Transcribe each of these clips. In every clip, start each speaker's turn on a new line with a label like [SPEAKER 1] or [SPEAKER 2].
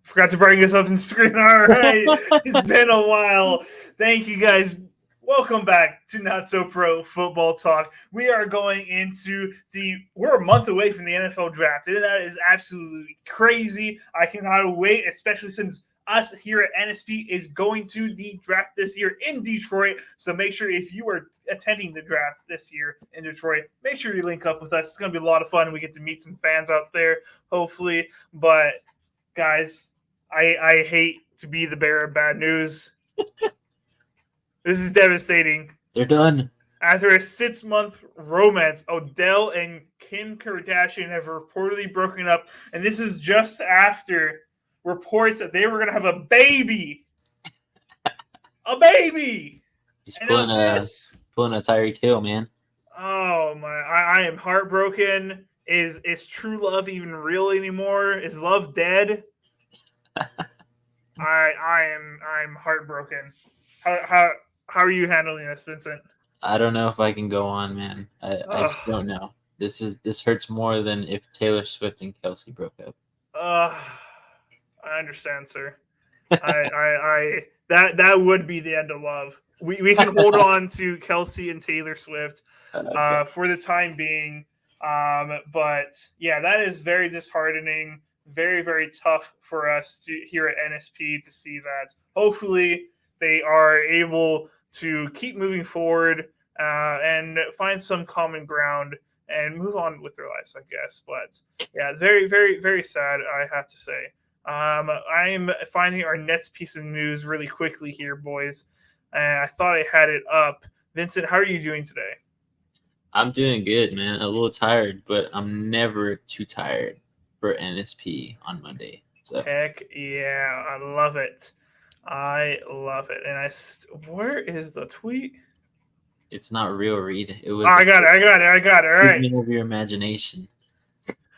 [SPEAKER 1] Forgot to bring this up on the screen. All right. It's been a while. Thank you guys. Welcome back to Not So Pro Football Talk. We are going into we're a month away from the NFL draft, and that is absolutely crazy. I cannot wait, especially since us here at NSP is going to the draft this year in Detroit. So make sure if you are attending the draft this year in Detroit, make sure you link up with us. It's going to be a lot of fun. We get to meet some fans out there, hopefully. But guys, I hate to be the bearer of bad news. This is devastating.
[SPEAKER 2] They're done.
[SPEAKER 1] After a 6-month romance, Odell and Kim Kardashian have reportedly broken up, and this is just after reports that they were going to have a baby. A baby!
[SPEAKER 2] He's pulling a Tyreek Hill, man.
[SPEAKER 1] Oh, my. I am heartbroken. Is true love even real anymore? Is love dead? I'm heartbroken. How are you handling this, Vincent?
[SPEAKER 2] I don't know if I can go on, man. I just don't know. This hurts more than if Taylor Swift and Kelsey broke up.
[SPEAKER 1] I understand, sir. That would be the end of love. We can hold on to Kelsey and Taylor Swift for the time being. But yeah, that is very disheartening. Very, very tough for us here at NSP to see that. Hopefully, they are able to keep moving forward and find some common ground and move on with their lives, I guess. But yeah, very, very, very sad, I have to say. I'm finding our next piece of news really quickly here, boys. I thought I had it up. Vincent, how are you doing today?
[SPEAKER 2] I'm doing good, man. A little tired, but I'm never too tired for NSP on Monday. So.
[SPEAKER 1] Heck yeah, I love it. I love it. And where is the tweet?
[SPEAKER 2] It's not real, Reed. It was.
[SPEAKER 1] I got it. All right.
[SPEAKER 2] Of your imagination.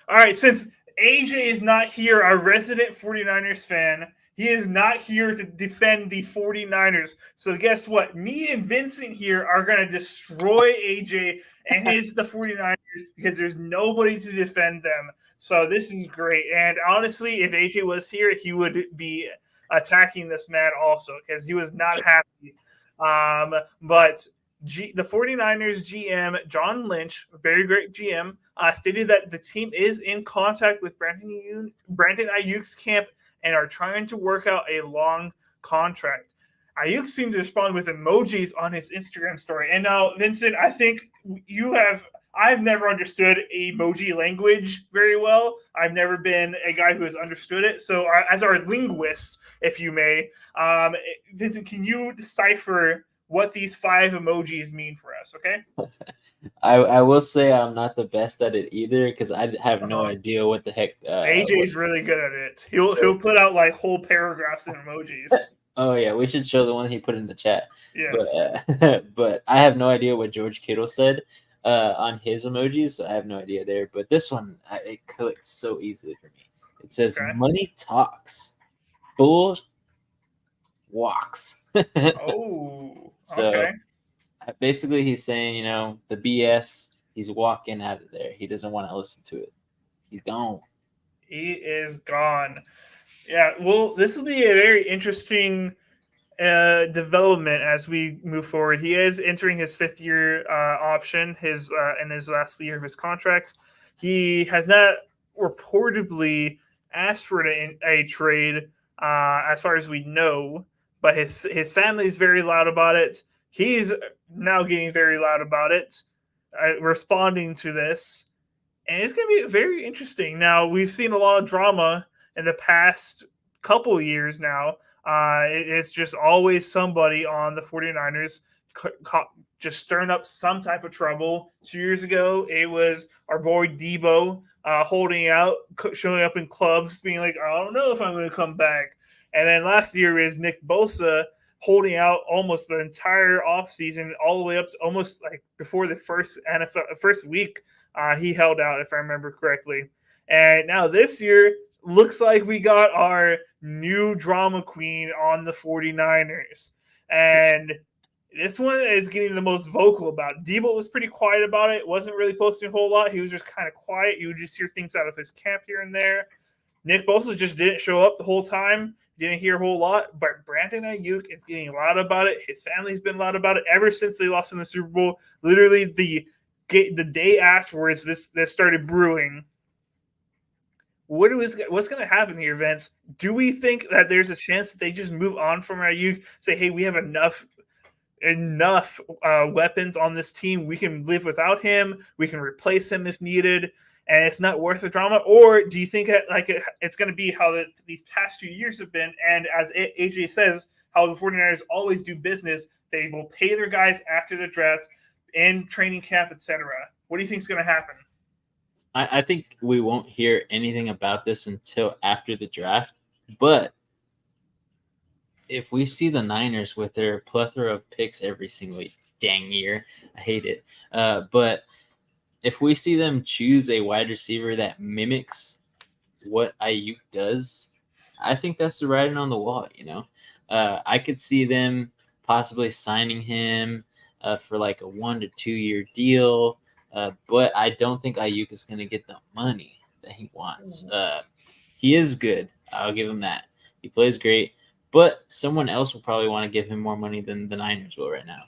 [SPEAKER 1] All right. Since AJ is not here, our resident 49ers fan, he is not here to defend the 49ers. So guess what? Me and Vincent here are going to destroy AJ and the 49ers because there's nobody to defend them. So this is great. And honestly, if AJ was here, he would be attacking this man also because he was not happy. But the 49ers GM, John Lynch, very great GM, stated that the team is in contact with Brandon Ayuk's camp and are trying to work out a long contract. Ayuk seemed to respond with emojis on his Instagram story. And now, Vincent, I think I've never understood emoji language very well. I've never been a guy who has understood it. So as our linguist, if you may, Vincent, can you decipher what these 5 emojis mean for us, okay?
[SPEAKER 2] I will say I'm not the best at it either because I have no idea what the heck.
[SPEAKER 1] AJ's really good at it. He'll put out like whole paragraphs in emojis.
[SPEAKER 2] Oh yeah, we should show the one he put in the chat.
[SPEAKER 1] Yes.
[SPEAKER 2] But I have no idea what George Kittle said on his emojis. So I have no idea there. But this one, it clicks so easily for me. It says money talks, bull walks.
[SPEAKER 1] Oh,
[SPEAKER 2] so
[SPEAKER 1] okay.
[SPEAKER 2] Basically he's saying, the BS, he's walking out of there. He doesn't want to listen to it. He's gone.
[SPEAKER 1] He is gone. Yeah, well, this will be a very interesting development as we move forward. He is entering his 5th year option, in his last year of his contract. He has not reportedly asked for a trade, as far as we know, but his family is very loud about it. He's now getting very loud about it, responding to this, and it's going to be very interesting. Now, we've seen a lot of drama in the past couple years now. It's just always somebody on the 49ers just stirring up some type of trouble. 2 years ago, it was our boy Debo holding out, showing up in clubs, being like, I don't know if I'm going to come back. And then last year is Nick Bosa holding out almost the entire offseason, all the way up to almost like before the first week. He held out, if I remember correctly. And now this year, looks like we got our new drama queen on the 49ers. And this one is getting the most vocal about it. Debo was pretty quiet about it. Wasn't really posting a whole lot. He was just kind of quiet. You would just hear things out of his camp here and there. Nick Bosa just didn't show up the whole time. Didn't hear a whole lot. But Brandon Ayuk is getting loud about it. His family's been loud about it ever since they lost in the Super Bowl. Literally the day afterwards, this started brewing. What's going to happen here, Vince? Do we think that there's a chance that they just move on from Ayuk, say, hey, we have enough weapons on this team. We can live without him. We can replace him if needed, and it's not worth the drama? Or do you think it's going to be how these past few years have been, and as AJ says, how the 49ers always do business, they will pay their guys after the draft, in training camp, etc. What do you think is going to happen?
[SPEAKER 2] I think we won't hear anything about this until after the draft, but if we see the Niners with their plethora of picks every single dang year, I hate it. But if we see them choose a wide receiver that mimics what Ayuk does, I think that's the writing on the wall. I could see them possibly signing him for like a 1 to 2 year deal. But I don't think Ayuk is going to get the money that he wants. He is good. I'll give him that. He plays great. But someone else will probably want to give him more money than the Niners will right now.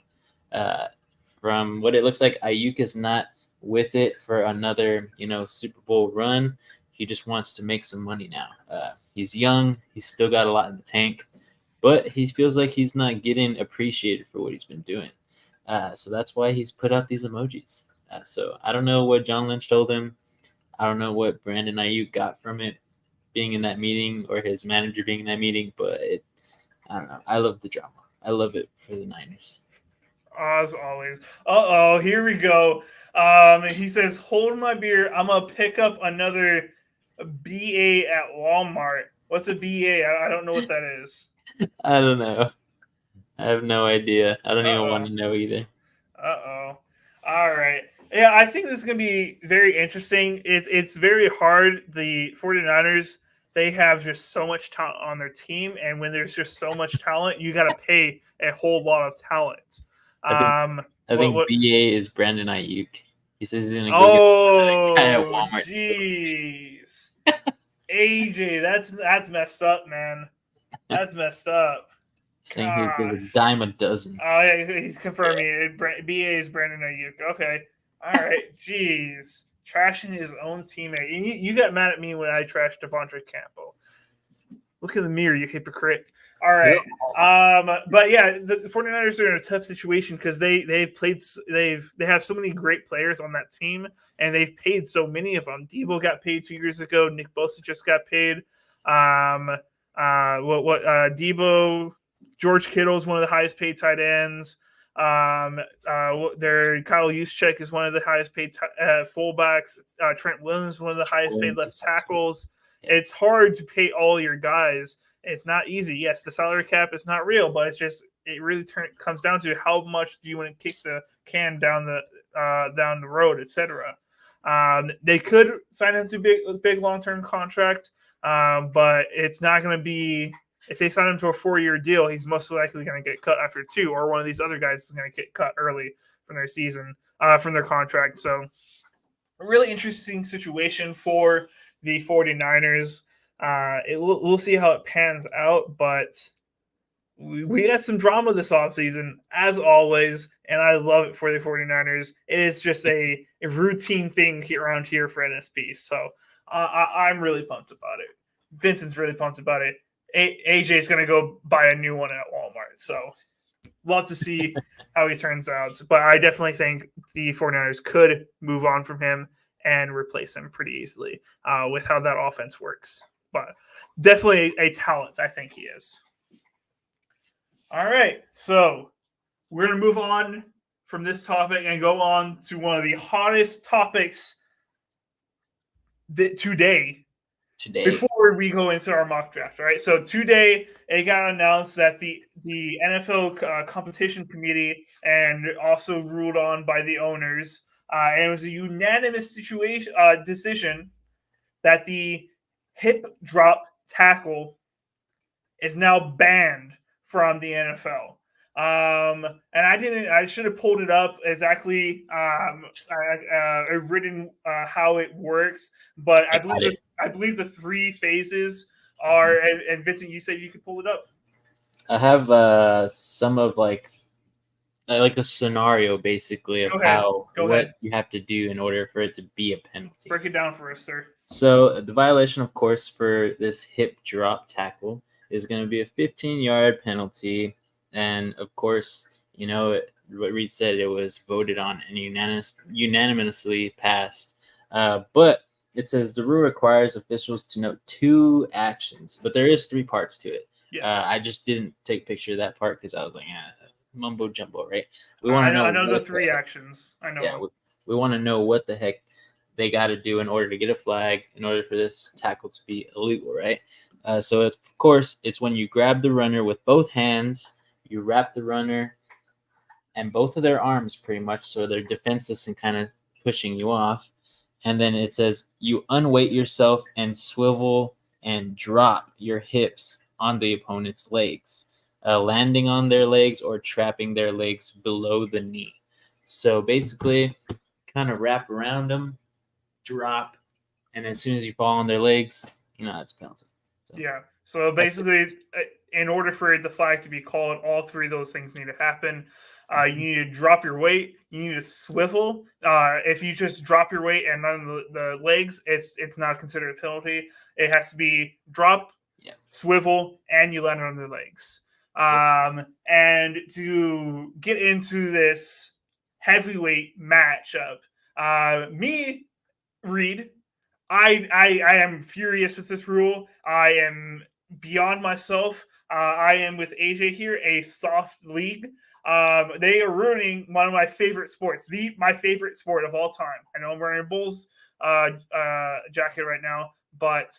[SPEAKER 2] From what it looks like, Ayuk is not with it for another, Super Bowl run. He just wants to make some money now. He's young. He's still got a lot in the tank. But he feels like he's not getting appreciated for what he's been doing. So that's why he's put out these emojis. So I don't know what John Lynch told him. I don't know what Brandon Ayuk got from it being in that meeting or his manager being in that meeting, but I don't know. I love the drama. I love it for the Niners.
[SPEAKER 1] As always. Here we go. He says, hold my beer. I'm going to pick up another BA at Walmart. What's a BA? I don't know what that is.
[SPEAKER 2] I don't know. I have no idea. I don't even want to know either.
[SPEAKER 1] All right. Yeah, I think this is going to be very interesting. It's very hard. The 49ers, they have just so much talent on their team, and when there's just so much talent, you got to pay a whole lot of talent.
[SPEAKER 2] I think BA is Brandon Ayuk. He says he's going to go get at Walmart.
[SPEAKER 1] Jeez. AJ, that's messed up, man. That's messed up.
[SPEAKER 2] Saying he's a dime a dozen.
[SPEAKER 1] Oh, yeah, he's confirming it. BA is Brandon Ayuk. Okay. All right. Jeez. Trashing his own teammate. And you got mad at me when I trashed Devontae Campbell. Look in the mirror, you hypocrite. All right. But yeah, the 49ers are in a tough situation because they have so many great players on that team, and they've paid so many of them. Debo got paid 2 years ago. Nick Bosa just got paid. Debo, George Kittle is one of the highest paid tight ends. Their Kyle Juszczyk is one of the highest paid fullbacks. Trent Williams is one of the highest paid left tackles. It's hard to pay all your guys. It's not easy. Yes, the salary cap is not real, but it really comes down to how much do you want to kick the can down the road, etc. They could sign him to a big long-term contract, but it's not going to be. If they sign him to a 4-year deal, he's most likely going to get cut after 2, or one of these other guys is going to get cut early from their season, from their contract. So a really interesting situation for the 49ers. We'll see how it pans out, but we had some drama this offseason, as always, and I love it for the 49ers. It is just a routine thing around here for NSP. So I'm really pumped about it. Vincent's really pumped about it. AJ is going to go buy a new one at Walmart. So love to see how he turns out. But I definitely think the 49ers could move on from him and replace him pretty easily with how that offense works. But definitely a talent, I think he is. All right. So we're going to move on from this topic and go on to one of the hottest topics today. Before we go into our mock draft, all right? So today it got announced that the NFL competition committee and also ruled on by the owners, and it was a unanimous decision that the hip drop tackle is now banned from the NFL. And I should have pulled it up exactly, written how it works, but I believe the 3 phases are, and Vincent, you said you could pull it up.
[SPEAKER 2] I have some of like a scenario basically of what you have to do in order for it to be a penalty.
[SPEAKER 1] Break it down for us, sir.
[SPEAKER 2] So the violation, of course, for this hip drop tackle is going to be a 15-yard penalty. And of course, what Reed said, it was voted on and unanimously passed. But it says the rule requires officials to note 2 actions, but there is 3 parts to it. Yes. I just didn't take a picture of that part because I was like, mumbo jumbo, right?
[SPEAKER 1] We want to know. I know the 3 actions. I know.
[SPEAKER 2] Yeah, we want to know what the heck they got to do in order to get a flag, in order for this tackle to be illegal, right? So of course, it's when you grab the runner with both hands, you wrap the runner and both of their arms pretty much, so they're defenseless and kind of pushing you off. And then it says you unweight yourself and swivel and drop your hips on the opponent's legs, landing on their legs or trapping their legs below the knee. So basically, kind of wrap around them, drop, and as soon as you fall on their legs, it's a penalty.
[SPEAKER 1] So, yeah. So basically, in order for the flag to be called, all 3 of those things need to happen. You need to drop your weight. You need to swivel. If you just drop your weight and none of the legs, it's not considered a penalty. It has to be drop, swivel, and you land on their legs. And to get into this heavyweight matchup, me, Reed, I am furious with this rule. I am beyond myself. I am with AJ here, a soft league. They are ruining one of my favorite sports, my favorite sport of all time. I know I'm wearing a Bulls jacket right now, but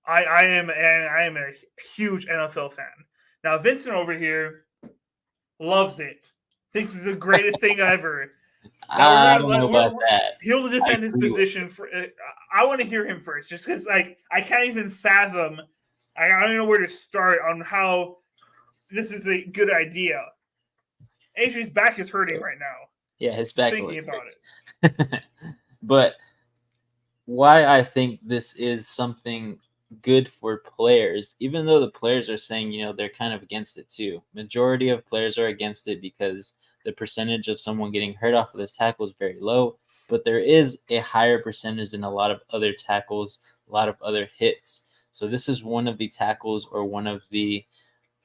[SPEAKER 1] I am a huge NFL fan. Now Vincent over here loves it. Thinks it's the greatest thing ever.
[SPEAKER 2] I don't know about that.
[SPEAKER 1] He'll defend his position. I want to hear him first, just because I can't even fathom. I don't even know where to start on how this is a good idea. AJ's back is hurting right now.
[SPEAKER 2] Yeah, his back.
[SPEAKER 1] Thinking about
[SPEAKER 2] it. But why I think this is something good for players, even though the players are saying, they're kind of against it too. Majority of players are against it because the percentage of someone getting hurt off of this tackle is very low, but there is a higher percentage than a lot of other tackles, a lot of other hits. So this is one of the tackles, or one of the,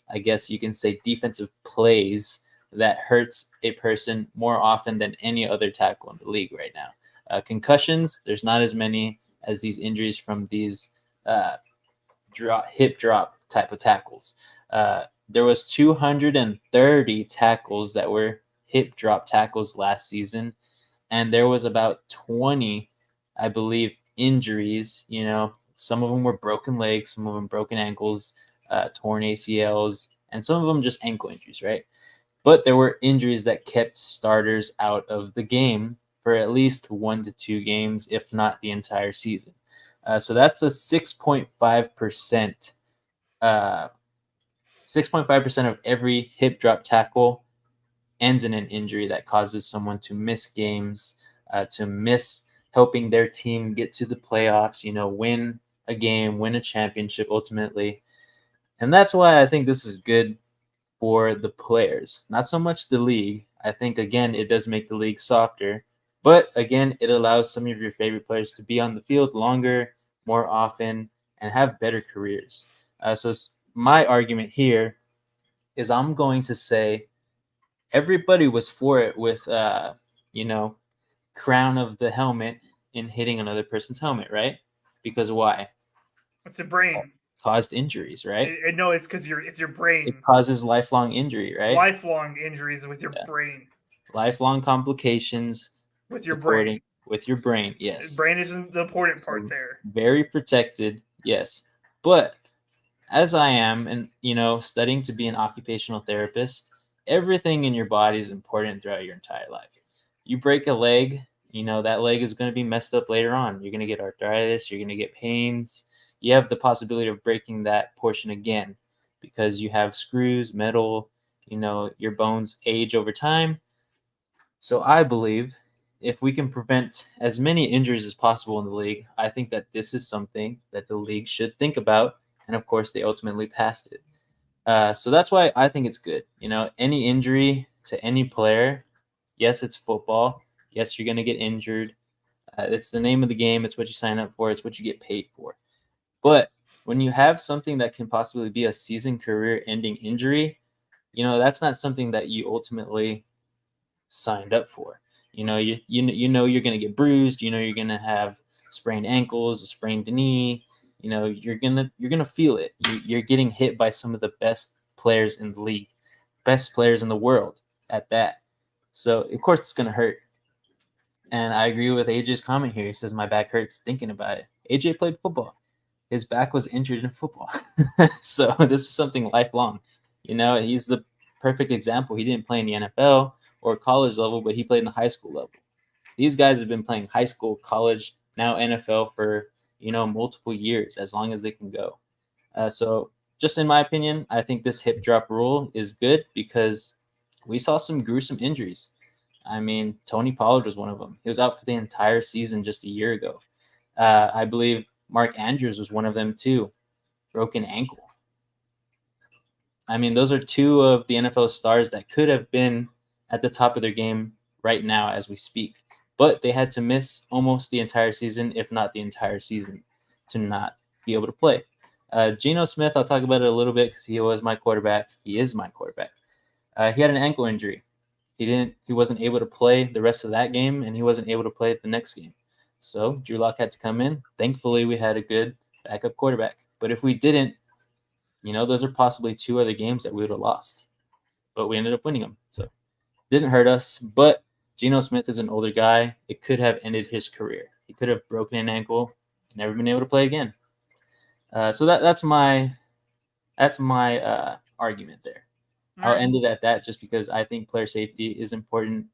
[SPEAKER 2] I guess you can say, defensive plays that hurts a person more often than any other tackle in the league right now. Concussions, there's not as many as these injuries from these hip drop type of tackles. There was 230 tackles that were hip drop tackles last season, and there was about 20, I believe, injuries. Some of them were broken legs, some of them broken ankles, torn ACLs, and some of them just ankle injuries, right? But there were injuries that kept starters out of the game for at least 1 to 2 games, if not the entire season. So that's a 6.5%. 6.5% of every hip drop tackle ends in an injury that causes someone to miss games, to miss helping their team get to the playoffs, win a game, win a championship ultimately. And that's why I think this is good for the players, not so much the league. I think, again, it does make the league softer, but again, it allows some of your favorite players to be on the field longer, more often, and have better careers. So my argument here is I'm going to say everybody was for it with, crown of the helmet in hitting another person's helmet, right? Because why?
[SPEAKER 1] It's a brain.
[SPEAKER 2] caused injuries, right?
[SPEAKER 1] No, it's because it's your brain.
[SPEAKER 2] It causes lifelong injury, right?
[SPEAKER 1] Lifelong injuries with your brain.
[SPEAKER 2] Lifelong complications
[SPEAKER 1] with your brain.
[SPEAKER 2] With your brain, yes.
[SPEAKER 1] Brain isn't the important part there.
[SPEAKER 2] Very protected, yes. But as I am, and studying to be an occupational therapist, everything in your body is important throughout your entire life. You break a leg, that leg is going to be messed up later on. You're going to get arthritis, you're going to get pains. You have the possibility of breaking that portion again because you have screws, metal, your bones age over time. So I believe if we can prevent as many injuries as possible in the league, I think that this is something that the league should think about. And of course, they ultimately passed it. So that's why I think it's good. Any injury to any player, yes, it's football. Yes, you're going to get injured. It's the name of the game. It's what you sign up for. It's what you get paid for. But when you have something that can possibly be a season career-ending injury, that's not something that you ultimately signed up for. You know you're going to get bruised. You're going to have sprained ankles, a sprained knee. You're gonna feel it. You're getting hit by some of the best players in the league, best players in the world at that. So of course it's gonna hurt. And I agree with AJ's comment here. He says my back hurts thinking about it. AJ played football. His back was injured in football. So this is something lifelong. He's the perfect example. He didn't play in the NFL or college level, but he played in the high school level. These guys have been playing high school, college, now NFL for multiple years, as long as they can go. So just in my opinion, I think this hip drop rule is good because we saw some gruesome injuries. I mean, Tony Pollard was one of them. He was out for the entire season just a year ago. I believe Mark Andrews was one of them too. Broken ankle. I mean, those are two of the NFL stars that could have been at the top of their game right now as we speak. But they had to miss almost the entire season, if not the entire season, to not be able to play. Geno Smith, I'll talk about it a little bit because he was my quarterback. He is my quarterback. He had an ankle injury. He wasn't able to play the rest of that game, and he wasn't able to play the next game. So Drew Lock had to come in. Thankfully, we had a good backup quarterback. But if we didn't, those are possibly two other games that we would have lost. But we ended up winning them. So didn't hurt us. But Geno Smith is an older guy. It could have ended his career. He could have broken an ankle, never been able to play again. So that's my argument there. I'll end it at that just because I think player safety is important,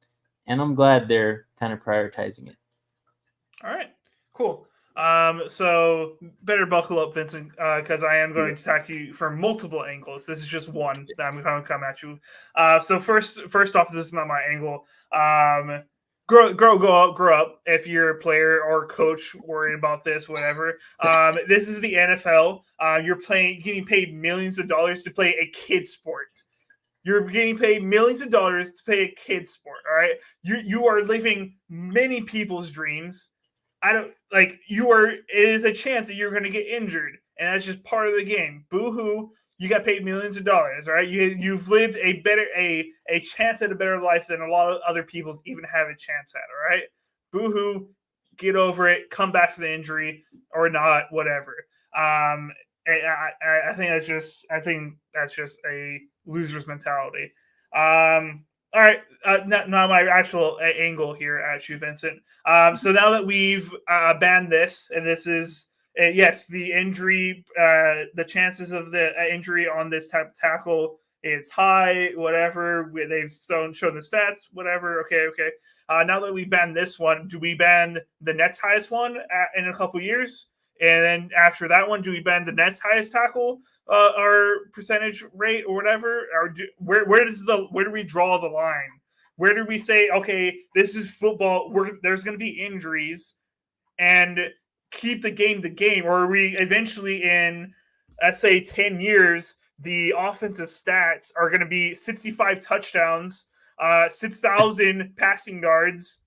[SPEAKER 2] and I'm glad they're kind of prioritizing it.
[SPEAKER 1] All right, cool. So better buckle up, Vincent, because I am going to attack you from multiple angles. This is just one that I'm going to come at you. So first off, this is not my angle. Grow up. If you're a player or coach worried about this, whatever. This is the NFL. You're getting paid millions of dollars to play a kid sport. You're getting paid millions of dollars to play a kid sport. All right, you are living many people's dreams. It is a chance that you're going to get injured, and that's just part of the game. Boo-hoo, you got paid millions of dollars, right? You've lived a chance at a better life than a lot of other people even have a chance at, all right? Boo-hoo, get over it, come back from the injury or not, whatever. I think that's just a loser's mentality. All right, now my actual angle here at you, Vincent. So now that we've banned this, and this is, yes, the injury, the chances of the injury on this type of tackle, it's high, whatever. They've shown the stats, whatever. Okay. Now that we ban this one, do we ban the next highest one in a couple years? And then after that one, do we ban the next highest tackle or percentage rate or whatever? Or where do we draw the line? Where do we say, okay, this is football, there's going to be injuries, and keep the game? Or are we eventually in, let's say, 10 years, the offensive stats are going to be 65 touchdowns, 6,000 passing yards,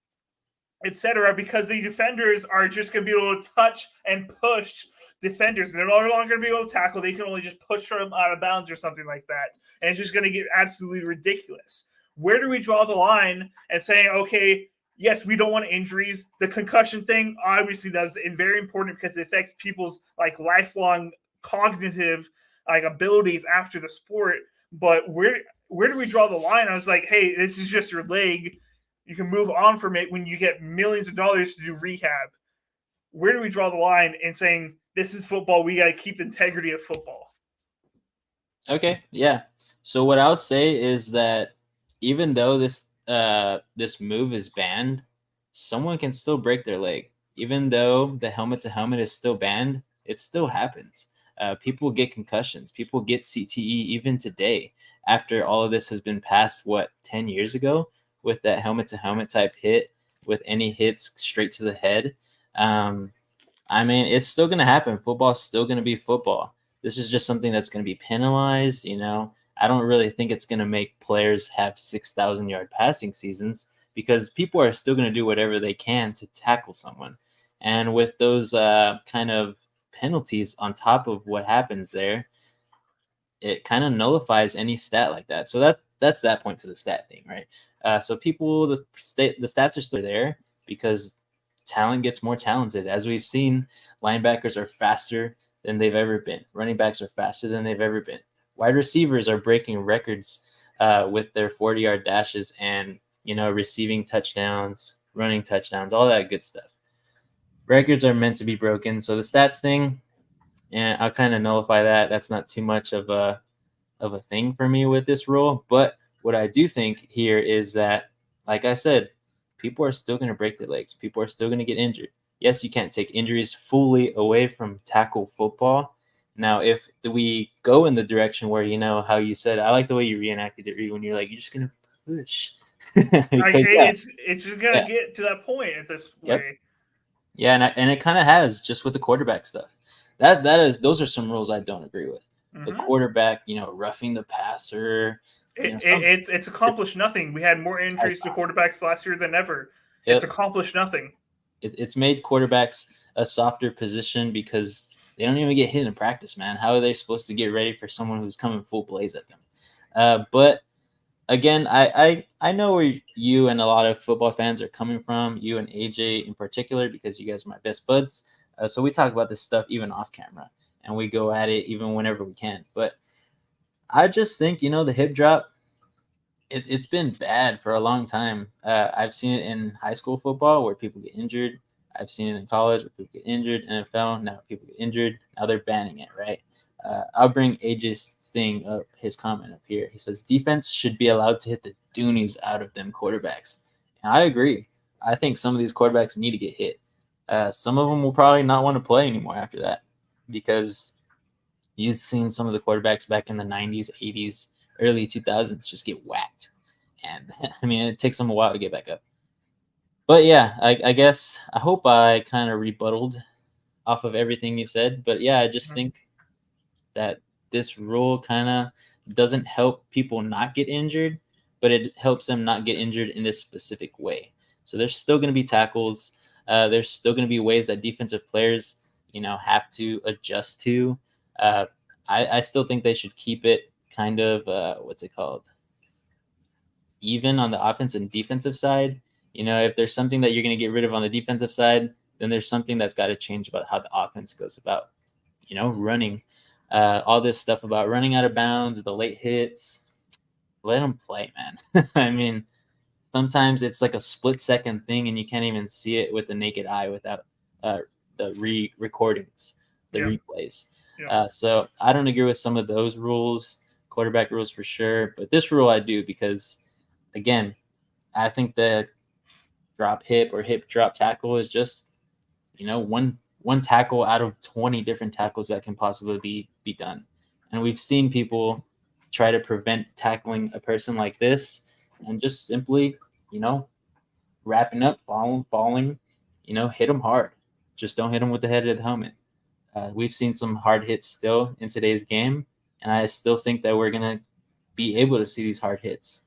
[SPEAKER 1] etc., because the defenders are just going to be able to touch and push defenders. They're no longer going to be able to tackle. They can only just push them out of bounds or something like that. And it's just going to get absolutely ridiculous. Where do we draw the line and saying, okay, yes, we don't want injuries. The concussion thing, obviously, that's very important because it affects people's lifelong cognitive like abilities after the sport. But where do we draw the line? I was like, hey, this is just your leg. You can move on from it when you get millions of dollars to do rehab. Where do we draw the line in saying this is football? We got to keep the integrity of football.
[SPEAKER 2] Okay, yeah. So what I'll say is that even though this move is banned, someone can still break their leg. Even though the helmet to helmet is still banned, it still happens. People get concussions. People get CTE even today after all of this has been passed, 10 years ago with that helmet to helmet type hit with any hits straight to the head. I mean, it's still going to happen. Football's still going to be football. This is just something that's going to be penalized. I don't really think it's going to make players have 6,000-yard passing seasons because people are still going to do whatever they can to tackle someone. And with those kind of penalties on top of what happens there, it kind of nullifies any stat like that. So that's that point to the stat thing, right? So the stats are still there because talent gets more talented. As we've seen, linebackers are faster than they've ever been. Running backs are faster than they've ever been. Wide receivers are breaking records with their 40-yard dashes and, receiving touchdowns, running touchdowns, all that good stuff. Records are meant to be broken. So the stats thing, and I'll kind of nullify that. That's not too much of a thing for me with this rule. But what I do think here is that, like I said, people are still going to break their legs. People are still going to get injured. Yes, you can't take injuries fully away from tackle football. Now, if we go in the direction where, how you said, I like the way you reenacted it, when you're like, you're just going to push.
[SPEAKER 1] Because, it's just going to get to that point at this way.
[SPEAKER 2] Yep. Yeah, and it kind of has just with the quarterback stuff. Those are some rules I don't agree with. Mm-hmm. The quarterback, roughing the passer.
[SPEAKER 1] It's accomplished nothing. We had more injuries to quarterbacks last year than ever. Yep. It's accomplished nothing.
[SPEAKER 2] It's made quarterbacks a softer position because they don't even get hit in practice, man. How are they supposed to get ready for someone who's coming full blaze at them? But again, I know where you and a lot of football fans are coming from, you and AJ in particular, because you guys are my best buds. So we talk about this stuff even off camera, and we go at it even whenever we can. But I just think, the hip drop, it's been bad for a long time. I've seen it in high school football where people get injured. I've seen it in college where people get injured. NFL, now people get injured. Now they're banning it, right? I'll bring AJ's thing up, his comment up here. He says, defense should be allowed to hit the doonies out of them quarterbacks. And I agree. I think some of these quarterbacks need to get hit. Some of them will probably not want to play anymore after that because you've seen some of the quarterbacks back in the 90s, 80s, early 2000s just get whacked. And, I mean, it takes them a while to get back up. But, yeah, I guess I hope I kind of rebutted off of everything you said. But, yeah, I just think that this rule kind of doesn't help people not get injured, but it helps them not get injured in this specific way. So there's still going to be tackles. There's still going to be ways that defensive players, have to adjust to. I still think they should keep it kind of, even on the offensive and defensive side. If there's something that you're going to get rid of on the defensive side, then there's something that's got to change about how the offense goes about, running. All this stuff about running out of bounds, the late hits, let them play, man. I mean, sometimes it's like a split-second thing, and you can't even see it with the naked eye without the recordings, the replays. Yeah. So I don't agree with some of those rules, quarterback rules for sure, but this rule I do because, again, I think the drop hip or hip drop tackle is just, one tackle out of 20 different tackles that can possibly be done. And we've seen people try to prevent tackling a person like this and just simply, wrapping up, falling, hit them hard. Just don't hit them with the head of the helmet. We've seen some hard hits still in today's game, and I still think that we're going to be able to see these hard hits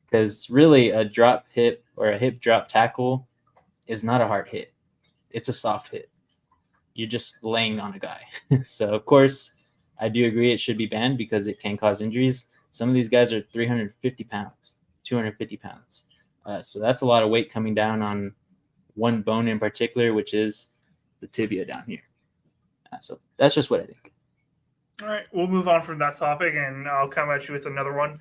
[SPEAKER 2] because really a drop hip or a hip drop tackle is not a hard hit. It's a soft hit. You're just laying on a guy. So, of course, I do agree it should be banned because it can cause injuries. Some of these guys are 350 pounds, 250 pounds. So that's a lot of weight coming down on one bone in particular, which is the tibia down here. So that's just what I think.
[SPEAKER 1] All right, we'll move on from that topic, and I'll come at you with another one.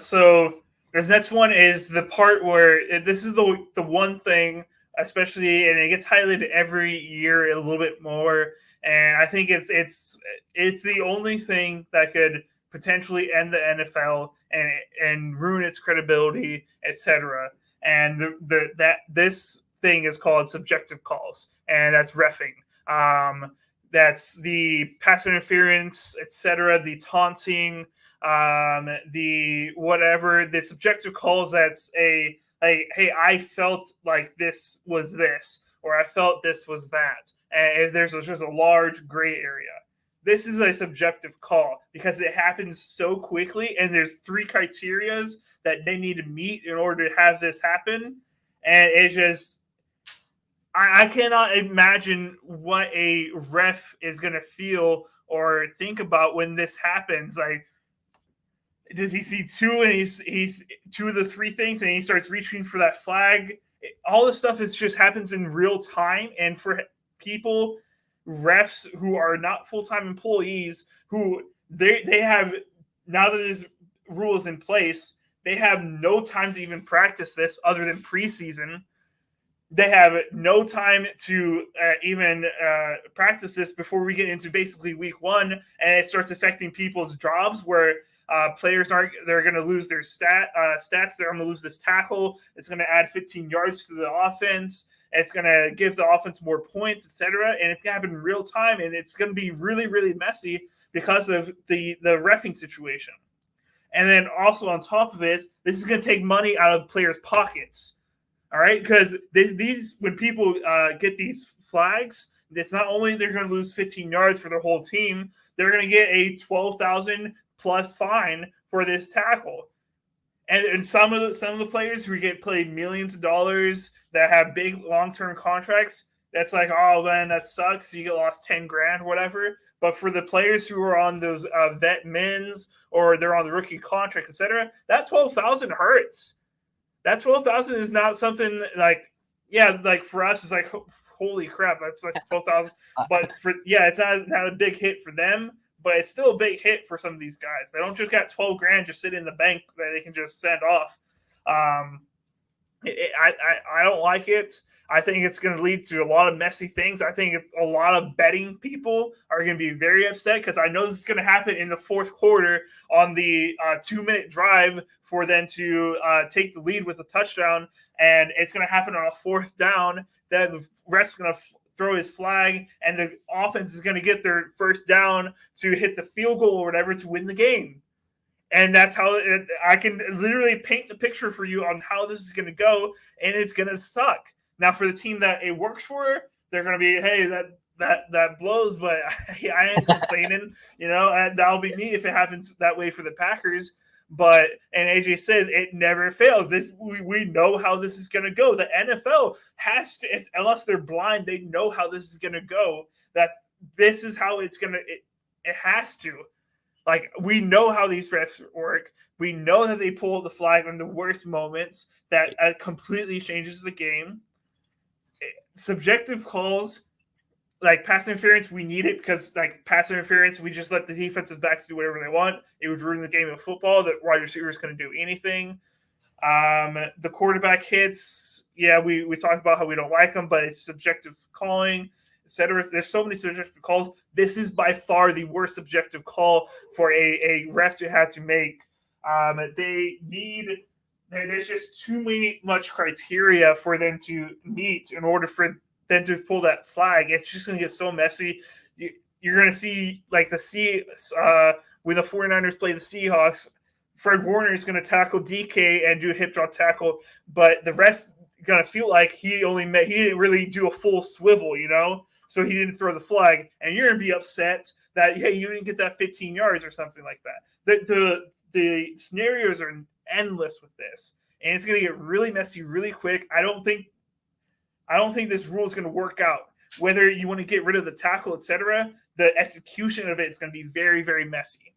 [SPEAKER 1] So this next one is the part where this is the one thing, especially, and it gets highlighted every year a little bit more. And I think it's the only thing that could potentially end the NFL and ruin its credibility, etc. And that this thing is called subjective calls, and that's reffing. That's the pass interference, etc., the taunting, the whatever, the subjective calls. That's a like, hey, I felt like this was this, or I felt this was that, and there's just a large gray area. This is a subjective call because it happens so quickly, and there's three criterias that they need to meet in order to have this happen, and it's just I cannot imagine what a ref is going to feel or think about when this happens. Like, does he see two and he's two of the three things and he starts reaching for that flag? All this stuff is just happens in real time, and for people, refs who are not full time employees, who they have now that this rule is in place, they have no time to even practice this other than preseason. They have no time to even practice this before we get into basically week one, and it starts affecting people's jobs where players aren't, they're going to lose their stats. They're going to lose this tackle. It's going to add 15 yards to the offense. It's going to give the offense more points, etc. And it's going to happen in real time, and it's going to be really, really messy because of the reffing situation. And then also on top of it, this is going to take money out of players' pockets. All right, because these when people get these flags, it's not only they're going to lose 15 yards for their whole team, they're going to get a 12,000 plus fine for this tackle. And some of the players who get paid millions of dollars that have big long-term contracts, that's like, oh man, that sucks. You get lost 10 grand, whatever. But for the players who are on those vet mins or they're on the rookie contract, etc., that 12,000 hurts. That 12,000 is not something like, yeah, like for us, it's like, holy crap, that's like 12,000. But it's not a big hit for them, but it's still a big hit for some of these guys. They don't just got 12 grand just sitting in the bank that they can just send off. I don't like it. I think it's going to lead to a lot of messy things. I think it's a lot of betting people are going to be very upset because I know this is going to happen in the fourth quarter on the 2-minute drive for them to take the lead with a touchdown. And it's going to happen on a fourth down. Then the ref's going to throw his flag, and the offense is going to get their first down to hit the field goal or whatever to win the game. And that's how I can literally paint the picture for you on how this is going to go, and it's going to suck. Now, for the team that it works for, they're going to be, hey, that blows, but I ain't complaining. That'll be me if it happens that way for the Packers. But, and AJ says, it never fails. We know how this is going to go. The NFL has to, unless they're blind, they know how this is going to go. That this is how it's going to, it has to. Like, we know how these refs work. We know that they pull the flag in the worst moments. That completely changes the game. Subjective calls, like pass interference, we need it because, like, pass interference, we just let the defensive backs do whatever they want. It would ruin the game of football. That wide receivers couldn't do anything. The quarterback hits, yeah, we talked about how we don't like them, but it's subjective calling, etc. There's so many subjective calls. This is by far the worst subjective call for a ref to have to make. There's just too much criteria for them to meet in order for them to pull that flag. It's just going to get so messy. You're going to see, like, when the 49ers play the Seahawks, Fred Warner is going to tackle DK and do a hip drop tackle, but the rest going to feel like he didn't really do a full swivel, so he didn't throw the flag, and you're going to be upset that, hey, you didn't get that 15 yards or something like that. The scenarios are endless with this, and it's going to get really messy really quick. I don't think this rule is going to work out. Whether you want to get rid of the tackle, etc., the execution of it is going to be very, very messy.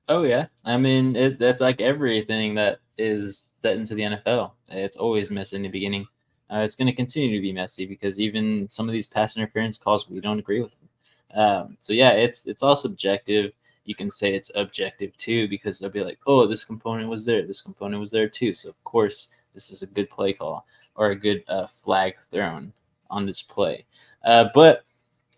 [SPEAKER 2] Oh yeah, I mean that's like everything that is set into the NFL. It's always messy in the beginning. It's going to continue to be messy because even some of these pass interference calls, we don't agree with them. So yeah, it's all subjective. You can say it's objective too, because they'll be like, oh, this component was there, this component was there too. So of course, this is a good play call or a good flag thrown on this play. But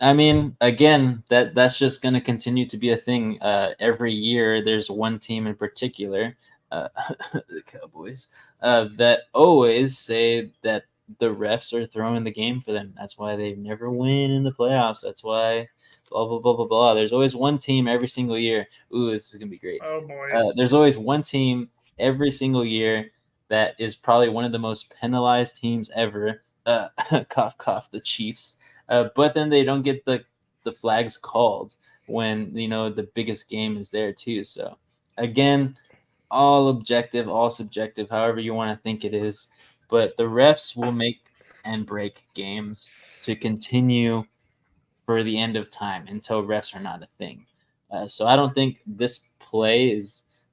[SPEAKER 2] I mean, again, that's just going to continue to be a thing. Every year, there's one team in particular, the Cowboys, that always say that the refs are throwing the game for them. That's why they never win in the playoffs. That's why blah blah blah blah blah. There's always one team every single year. Ooh, this is gonna be great.
[SPEAKER 1] Oh boy.
[SPEAKER 2] There's always one team every single year that is probably one of the most penalized teams ever. Cough cough, the Chiefs. But then they don't get the flags called when the biggest game is there too. So again, all objective, all subjective, however you want to think it is. But the refs will make and break games to continue for the end of time until refs are not a thing. So I don't think this play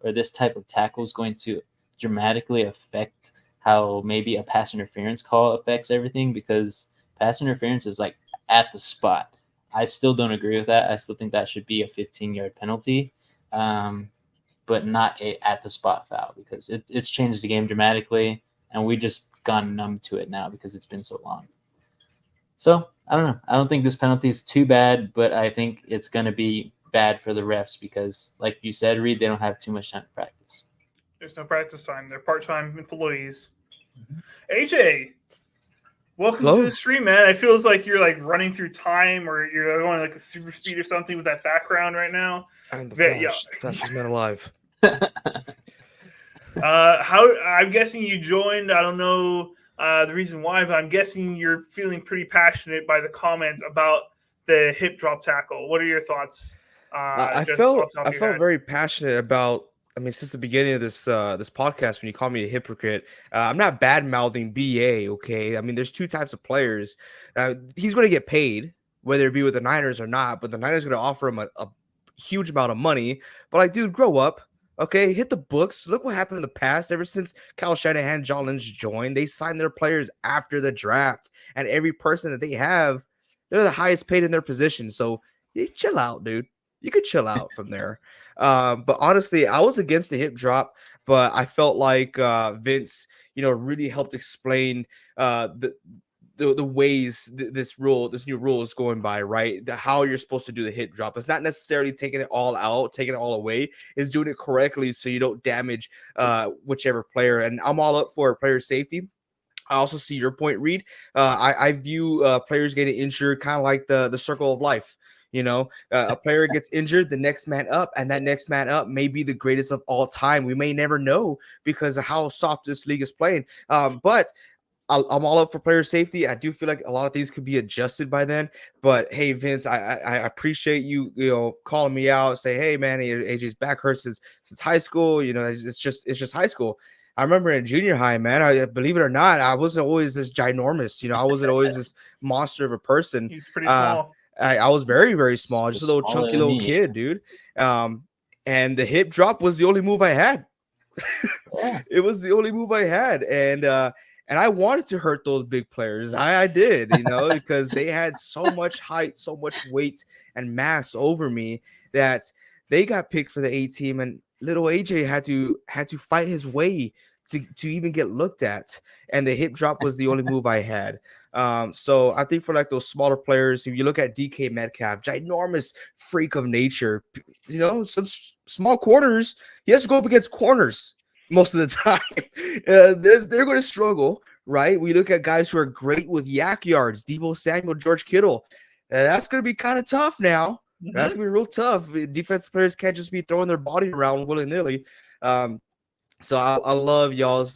[SPEAKER 2] or this type of tackle is going to dramatically affect how maybe a pass interference call affects everything, because pass interference is like at the spot. I still don't agree with that. I still think that should be a 15-yard penalty, but not a at the spot foul, because it's changed the game dramatically, and we just gone numb to it now because it's been so long. So I don't know. I don't think this penalty is too bad, but I think it's going to be bad for the refs because, like you said, Reed, they don't have too much time to practice.
[SPEAKER 1] There's no practice time. They're part-time employees. AJ, welcome to the stream, man. It feels like you're like running through time, or you're going like a super speed or something with that background right now.
[SPEAKER 3] I'm the Flash. Yeah. Flash is not alive.
[SPEAKER 1] How I'm guessing you joined. I don't know the reason why, but I'm guessing you're feeling pretty passionate by the comments about the hip drop tackle. What are your thoughts?
[SPEAKER 3] I felt very passionate about. I mean, since the beginning of this podcast, when you call me a hypocrite, I'm not bad mouthing BA. Okay, I mean, there's two types of players. He's going to get paid, whether it be with the Niners or not. But the Niners are going to offer him a huge amount of money. But like, dude, grow up. Okay, hit the books. Look what happened in the past. Ever since Kyle Shanahan, John Lynch joined, they signed their players after the draft, and every person that they have, they're the highest paid in their position. So you chill out, dude. You could chill out from there. But honestly, I was against the hip drop, but I felt like Vince, really helped explain the ways this new rule is going by, right? How you're supposed to do the hip drop. It's not necessarily taking it all out, taking it all away. It's doing it correctly so you don't damage whichever player. And I'm all up for player safety. I also see your point, Reed. I view players getting injured kind of like the circle of life. A player gets injured, the next man up, and that next man up may be the greatest of all time. We may never know because of how soft this league is playing. But I'm all up for player safety. I do feel like a lot of things could be adjusted by then. But hey, Vince, I appreciate you, calling me out. Say, hey, man, AJ's back hurts since high school. It's just high school. I remember in junior high, man. I believe it or not, I wasn't always this ginormous. I wasn't always this monster of a person.
[SPEAKER 1] He's pretty small.
[SPEAKER 3] I was very, very small, just a little chunky little kid, dude. And the hip drop was the only move I had. Yeah. It was the only move I had. And I wanted to hurt those big players. I did, because they had so much height, so much weight and mass over me that they got picked for the A team. And little AJ had to fight his way to even get looked at. And the hip drop was the only move I had. So I think for like those smaller players, if you look at DK Metcalf, ginormous freak of nature, some small corners, he has to go up against corners most of the time. They're going to struggle, right? We look at guys who are great with yak yards, Deebo Samuel, George Kittle. That's going to be kind of tough now. Mm-hmm. That's going to be real tough. Defensive players can't just be throwing their body around willy-nilly. So I love y'all's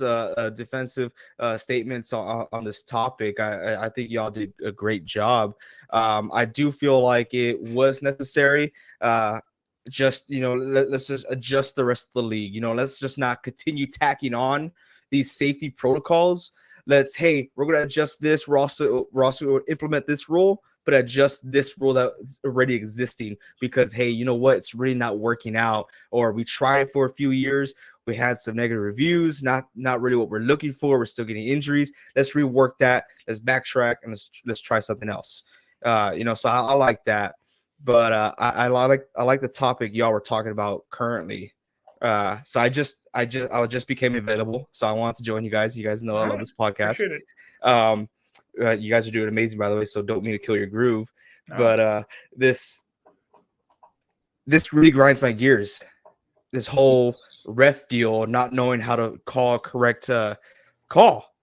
[SPEAKER 3] defensive statements on this topic. I think y'all did a great job. I do feel like it was necessary. Let's just adjust the rest of the league. Let's just not continue tacking on these safety protocols. We're going to adjust this. We're also implement this rule, but adjust this rule that's already existing because, hey, you know what? It's really not working out. Or we tried it for a few years. We had some negative reviews, not really what we're looking for. We're still getting injuries. Let's rework that. Let's backtrack and let's try something else. So I like that. But I like the topic y'all were talking about currently. So I just became available, so I wanted to join you guys. You guys know I love this podcast.
[SPEAKER 1] Appreciate it.
[SPEAKER 3] You guys are doing amazing, by the way. So don't mean to kill your groove,
[SPEAKER 1] No.
[SPEAKER 3] but this really grinds my gears. This whole ref deal, not knowing how to call a correct call,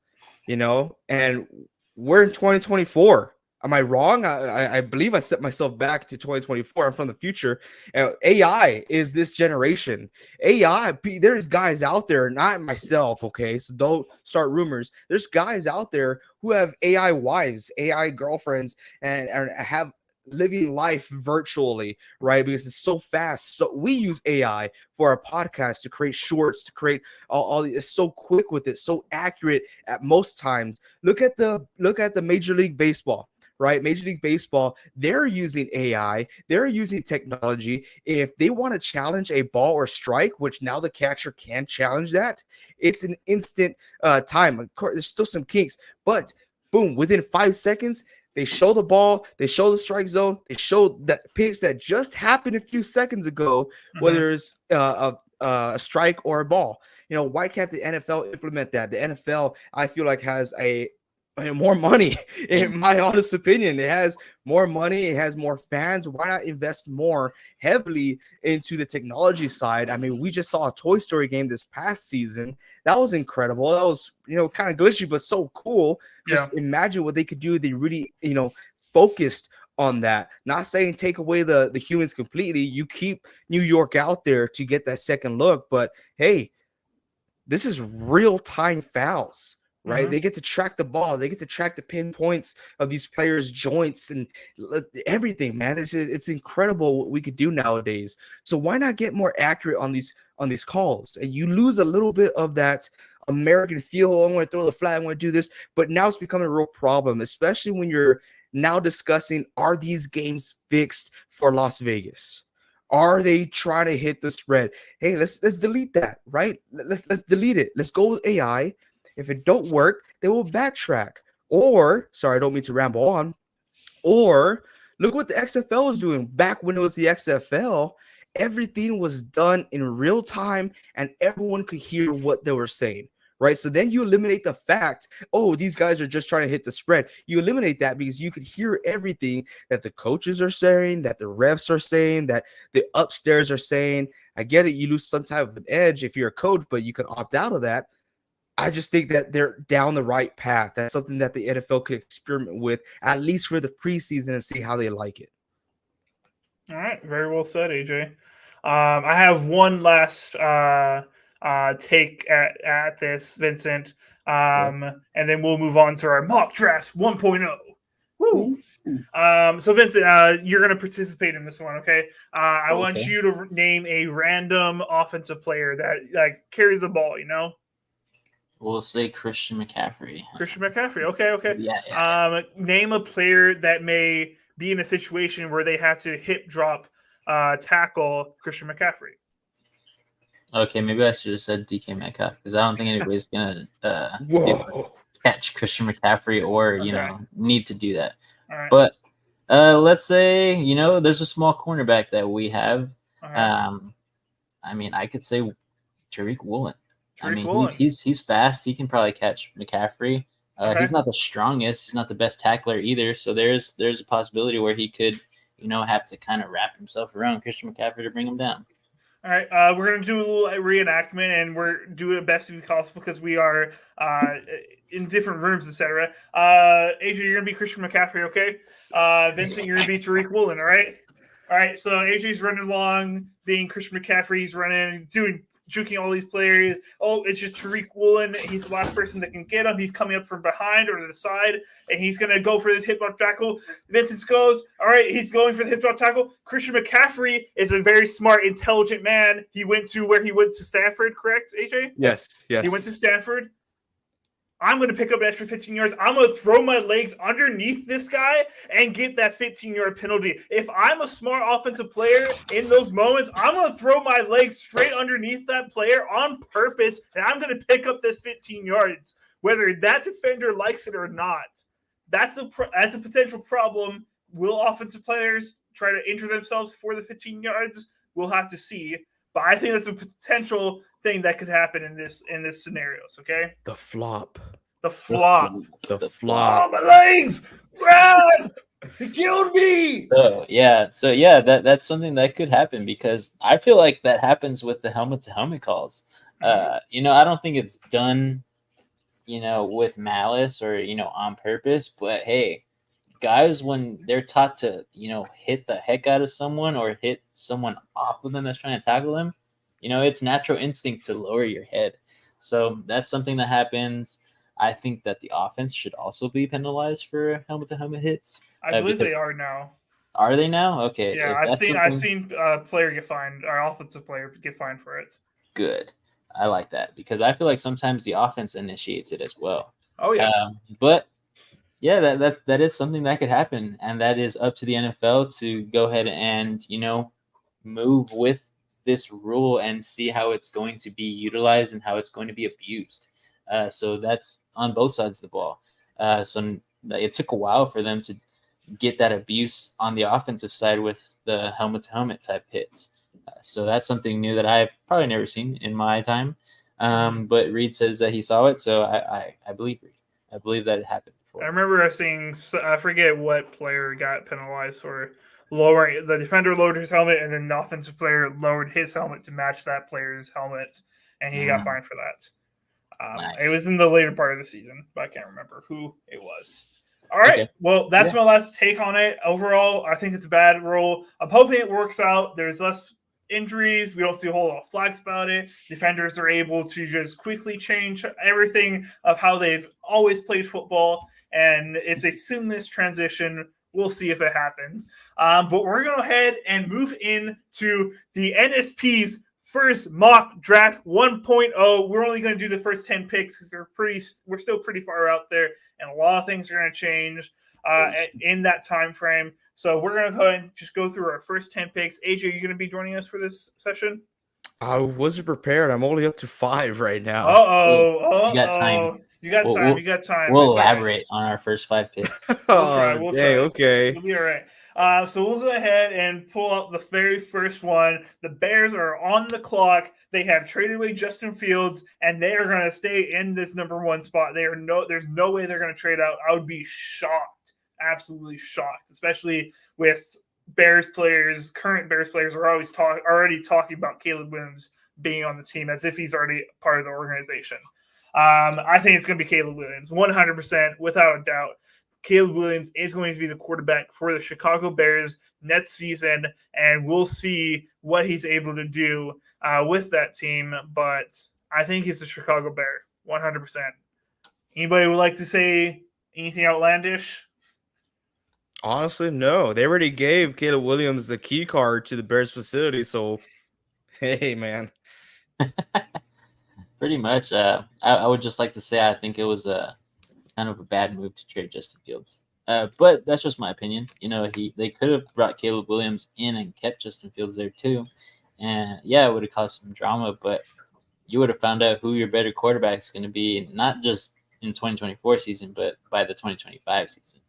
[SPEAKER 3] and we're in 2024. Am I wrong? I believe I set myself back to 2024. I'm from the future. AI is this generation. AI, there's guys out there, not myself, okay? So don't start rumors. There's guys out there who have AI wives, AI girlfriends, and have living life virtually, right? Because it's so fast. So we use AI for our podcast to create shorts, to create all it's so quick with it, so accurate at most times. Look at the Major League Baseball. Right, Major League Baseball, they're using AI, they're using technology. If they want to challenge a ball or strike, which now the catcher can challenge that, it's an instant time. Of course, there's still some kinks, but boom, within 5 seconds, they show the ball, they show the strike zone, they show that pitch that just happened a few seconds ago, whether it's a strike or a ball. Why can't the NFL implement that? The NFL, I feel like, has more money. In my honest opinion, it has more money, it has more fans. Why not invest more heavily into the technology side? I mean, we just saw a Toy Story game this past season. That was incredible. That was kind of glitchy, but so cool. Just imagine what they could do. They really focused on that. Not saying take away the humans completely. You keep New York out there to get that second look, but hey, this is real-time fouls. Right, they get to track the ball, they get to track the pinpoints of these players' joints and everything. Man, it's incredible what we could do nowadays. So why not get more accurate on these calls? And you lose a little bit of that American feel. Oh, I'm going to throw the flag, I'm going to do this, but now it's becoming a real problem, especially when you're now discussing, are these games fixed for Las Vegas? Are they trying to hit the spread? Hey, let's delete that. Right, let's delete it. Let's go with AI. If it don't work, they will backtrack. Or, sorry, I don't mean to ramble on. Or look what the XFL was doing back when it was the XFL. Everything was done in real time and everyone could hear what they were saying. Right. So then you eliminate the fact, oh, these guys are just trying to hit the spread. You eliminate that because you could hear everything that the coaches are saying, that the refs are saying, that the upstairs are saying. I get it. You lose some type of an edge if you're a coach, but you can opt out of that. I just think that they're down the right path. That's something that the NFL could experiment with, at least for the preseason, and see how they like it.
[SPEAKER 1] All right. Very well said, AJ. I have one last take at this, Vincent, and then we'll move on to our mock drafts 1.0. Woo! So Vincent, you're going to participate in this one, okay? I want you to name a random offensive player that carries the ball,
[SPEAKER 2] We'll say Christian McCaffrey.
[SPEAKER 1] Okay.
[SPEAKER 2] Yeah.
[SPEAKER 1] Name a player that may be in a situation where they have to hip drop tackle Christian McCaffrey.
[SPEAKER 2] Okay, maybe I should have said DK Metcalf because I don't think anybody's gonna catch Christian McCaffrey or need to do that.
[SPEAKER 1] All right.
[SPEAKER 2] But let's say there's a small cornerback that we have.
[SPEAKER 1] Right.
[SPEAKER 2] I mean, I could say Tariq Woolen.
[SPEAKER 1] Woolen.
[SPEAKER 2] He's fast. He can probably catch McCaffrey. He's not the strongest. He's not the best tackler either. So there's a possibility where he could, have to kind of wrap himself around Christian McCaffrey to bring him down.
[SPEAKER 1] All right, we're going to do a little reenactment, and we're doing it best we possible because we are in different rooms, etc. AJ, you're going to be Christian McCaffrey, okay? Vincent, you're going to be Tariq Woolen, all right? All right, so AJ's running along, being Christian McCaffrey. He's running, juking all these players. Oh, it's just Tariq Woolen. He's the last person that can get him. He's coming up from behind or to the side, and he's going to go for this hip drop tackle. Vincent goes, all right, he's going for the hip drop tackle. Christian McCaffrey is a very smart, intelligent man. He went to Stanford, correct, AJ?
[SPEAKER 3] Yes.
[SPEAKER 1] He went to Stanford. I'm going to pick up an extra 15 yards. I'm going to throw my legs underneath this guy and get that 15-yard penalty. If I'm a smart offensive player in those moments, I'm going to throw my legs straight underneath that player on purpose, and I'm going to pick up this 15 yards, whether that defender likes it or not. That's a potential problem will offensive players try to injure themselves for the 15 yards? We'll have to see. But I think that's a potential thing that could happen in this scenarios. Okay.
[SPEAKER 3] The flop.
[SPEAKER 1] The flop.
[SPEAKER 3] The flop.
[SPEAKER 1] Oh, my legs! Ref! He killed me!
[SPEAKER 2] So that's something that could happen because I feel like that happens with the helmet-to-helmet calls. I don't think it's done, with malice or, on purpose. But, hey, guys, when they're taught to, hit the heck out of someone or hit someone off of them that's trying to tackle them, it's natural instinct to lower your head. So that's something that happens. I think that the offense should also be penalized for helmet-to-helmet hits.
[SPEAKER 1] I believe they are now.
[SPEAKER 2] Are they now? Okay.
[SPEAKER 1] Yeah, I've seen a player get fined, our offensive player get fined for it.
[SPEAKER 2] Good. I like that because I feel like sometimes the offense initiates it as well.
[SPEAKER 1] Oh yeah.
[SPEAKER 2] But yeah, that is something that could happen, and that is up to the NFL to go ahead and move with this rule and see how it's going to be utilized and how it's going to be abused. So that's on both sides of the ball. So it took a while for them to get that abuse on the offensive side with the helmet-to-helmet type hits. So that's something new that I've probably never seen in my time. But Reed says that he saw it, so I believe Reed. I believe that it happened before.
[SPEAKER 1] I remember seeing, I forget what player got penalized for lowering, the defender lowered his helmet and then the offensive player lowered his helmet to match that player's helmet, and he got fined for that.
[SPEAKER 2] Nice.
[SPEAKER 1] It was in the later part of the season, but I can't remember who it was. All right. Okay. Well, that's my last take on it. Overall, I think it's a bad rule. I'm hoping it works out. There's less injuries. We don't see a whole lot of flags about it. Defenders are able to just quickly change everything of how they've always played football, and it's a seamless transition. We'll see if it happens. But we're going to go ahead and move into the NSP's first mock draft 1.0. We're only going to do the first 10 picks because we're still pretty far out there, and a lot of things are going to change in that time frame. So we're going to go ahead and just go through our first 10 picks. AJ, are you going to be joining us for this session?
[SPEAKER 3] I wasn't prepared. I'm only up to 5 right now.
[SPEAKER 2] You got time.
[SPEAKER 1] You got time.
[SPEAKER 2] We'll elaborate on our first 5 picks.
[SPEAKER 1] We'll try.
[SPEAKER 3] Okay.
[SPEAKER 1] You'll be all right. So we'll go ahead and pull out the very first one. The Bears are on the clock. They have traded away Justin Fields, and they are going to stay in this number 1 spot. There's no way they're going to trade out. I would be shocked, absolutely shocked, especially with current Bears players are already talking about Caleb Williams being on the team as if he's already part of the organization. I think it's going to be Caleb Williams, 100%, without a doubt. Caleb Williams is going to be the quarterback for the Chicago Bears next season, and we'll see what he's able to do with that team. But I think he's the Chicago Bear, 100%. Anybody would like to say anything outlandish?
[SPEAKER 3] Honestly, no. They already gave Caleb Williams the key card to the Bears facility, so hey, man.
[SPEAKER 2] Pretty much. I would just like to say I think it was kind of a bad move to trade Justin Fields. But that's just my opinion. They could have brought Caleb Williams in and kept Justin Fields there too. And yeah, it would have caused some drama, but you would have found out who your better quarterback is going to be, not just in 2024 season, but by the 2025 season.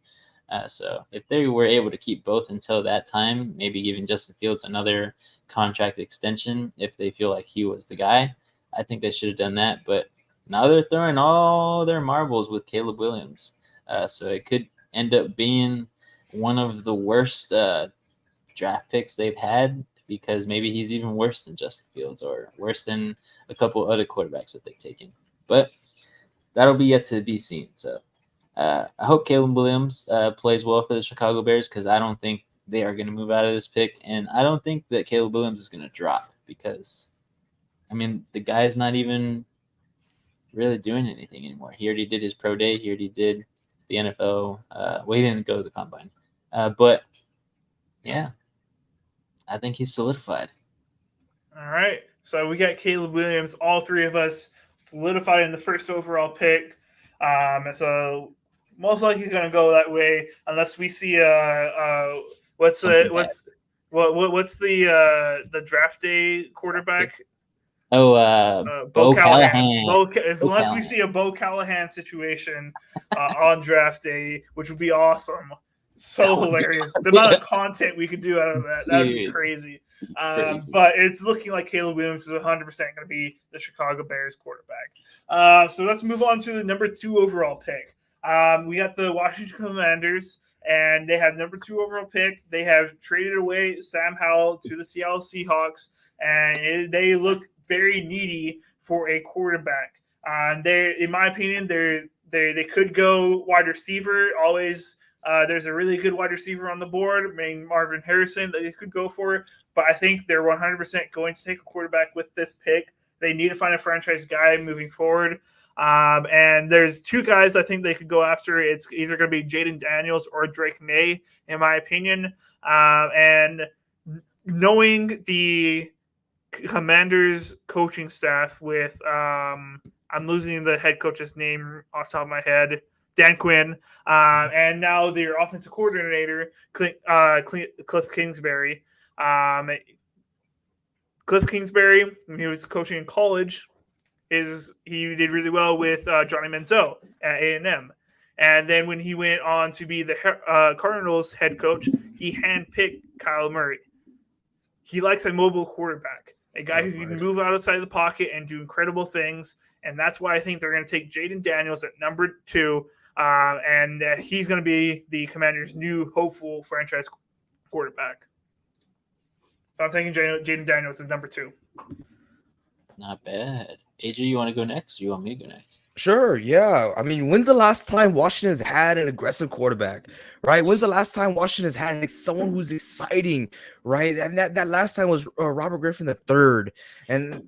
[SPEAKER 2] So if they were able to keep both until that time, maybe giving Justin Fields another contract extension if they feel like he was the guy, I think they should have done that. But now they're throwing all their marbles with Caleb Williams. So it could end up being one of the worst draft picks they've had, because maybe he's even worse than Justin Fields or worse than a couple other quarterbacks that they've taken. But that'll be yet to be seen. So I hope Caleb Williams plays well for the Chicago Bears, because I don't think they are going to move out of this pick. And I don't think that Caleb Williams is going to drop because, the guy's not even really doing anything anymore. He already did his pro day. He already did the NFL. He didn't go to the combine. But, yeah, I think he's solidified.
[SPEAKER 1] All right. So we got Caleb Williams, all 3 of us solidified in the first overall pick. So most likely he's going to go that way unless we see what's the draft day quarterback?
[SPEAKER 2] Bo Callahan.
[SPEAKER 1] Unless we see a Bo Callahan situation on draft day, which would be awesome. So hilarious. The amount of content we could do out of that would be crazy. But it's looking like Caleb Williams is 100% going to be the Chicago Bears quarterback. So let's move on to the number 2 overall pick. We got the Washington Commanders, and they have number 2 overall pick. They have traded away Sam Howell to the Seattle Seahawks, and they look very needy for a quarterback. In my opinion, they could go wide receiver. Always, there's a really good wide receiver on the board, named Marvin Harrison, that they could go for. But I think they're 100% going to take a quarterback with this pick. They need to find a franchise guy moving forward. And there's 2 guys I think they could go after. It's either going to be Jaden Daniels or Drake May, in my opinion. And knowing the Commanders coaching staff with I'm losing the head coach's name off the top of my head, Dan Quinn, and now their offensive coordinator, Cliff Kingsbury. Cliff Kingsbury, when he was coaching in college, he did really well with Johnny Manziel at A&M. And then when he went on to be the Cardinals head coach, he handpicked Kyle Murray. He likes a mobile quarterback, a guy who can move outside the pocket and do incredible things. And that's why I think they're going to take Jaden Daniels at number 2. And he's going to be the Commanders' new hopeful franchise quarterback. So I'm taking Jaden Daniels as number 2.
[SPEAKER 2] Not bad. AJ, you want to go next? Or you want me to go next?
[SPEAKER 3] Sure, yeah. I mean, when's the last time Washington's had an aggressive quarterback, right? When's the last time Washington's had someone who's exciting, right? And that last time was Robert Griffin III. And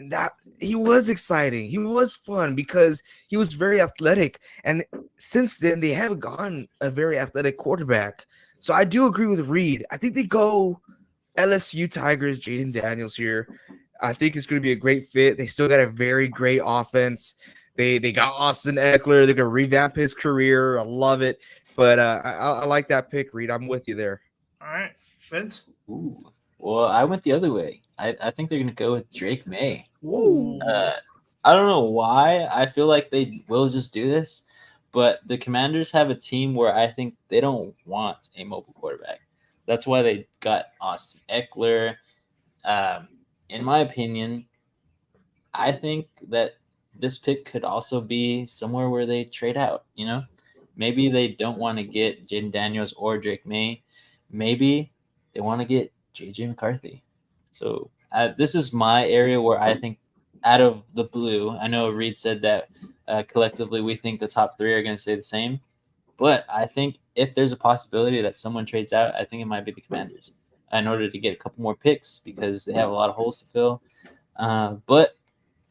[SPEAKER 3] that he was exciting. He was fun because he was very athletic. And since then, they haven't gotten a very athletic quarterback. So I do agree with Reed. I think they go LSU Tigers, Jaden Daniels here. I think it's going to be a great fit. They still got a very great offense. They got Austin Eckler. They're going to revamp his career. I love it. But I like that pick, Reed. I'm with you there.
[SPEAKER 1] All right. Vince?
[SPEAKER 2] Ooh. Well, I went the other way. I think they're going to go with Drake May.
[SPEAKER 3] Ooh.
[SPEAKER 2] I don't know why. I feel like they will just do this. But the Commanders have a team where I think they don't want a mobile quarterback. That's why they got Austin Eckler. In my opinion, I think that this pick could also be somewhere where they trade out, you know? Maybe they don't want to get Jaden Daniels or Drake May. Maybe they want to get J.J. McCarthy. So this is my area where I think out of the blue, I know Reed said that collectively we think the top 3 are going to stay the same. But I think if there's a possibility that someone trades out, I think it might be the Commanders in order to get a couple more picks because they have a lot of holes to fill. But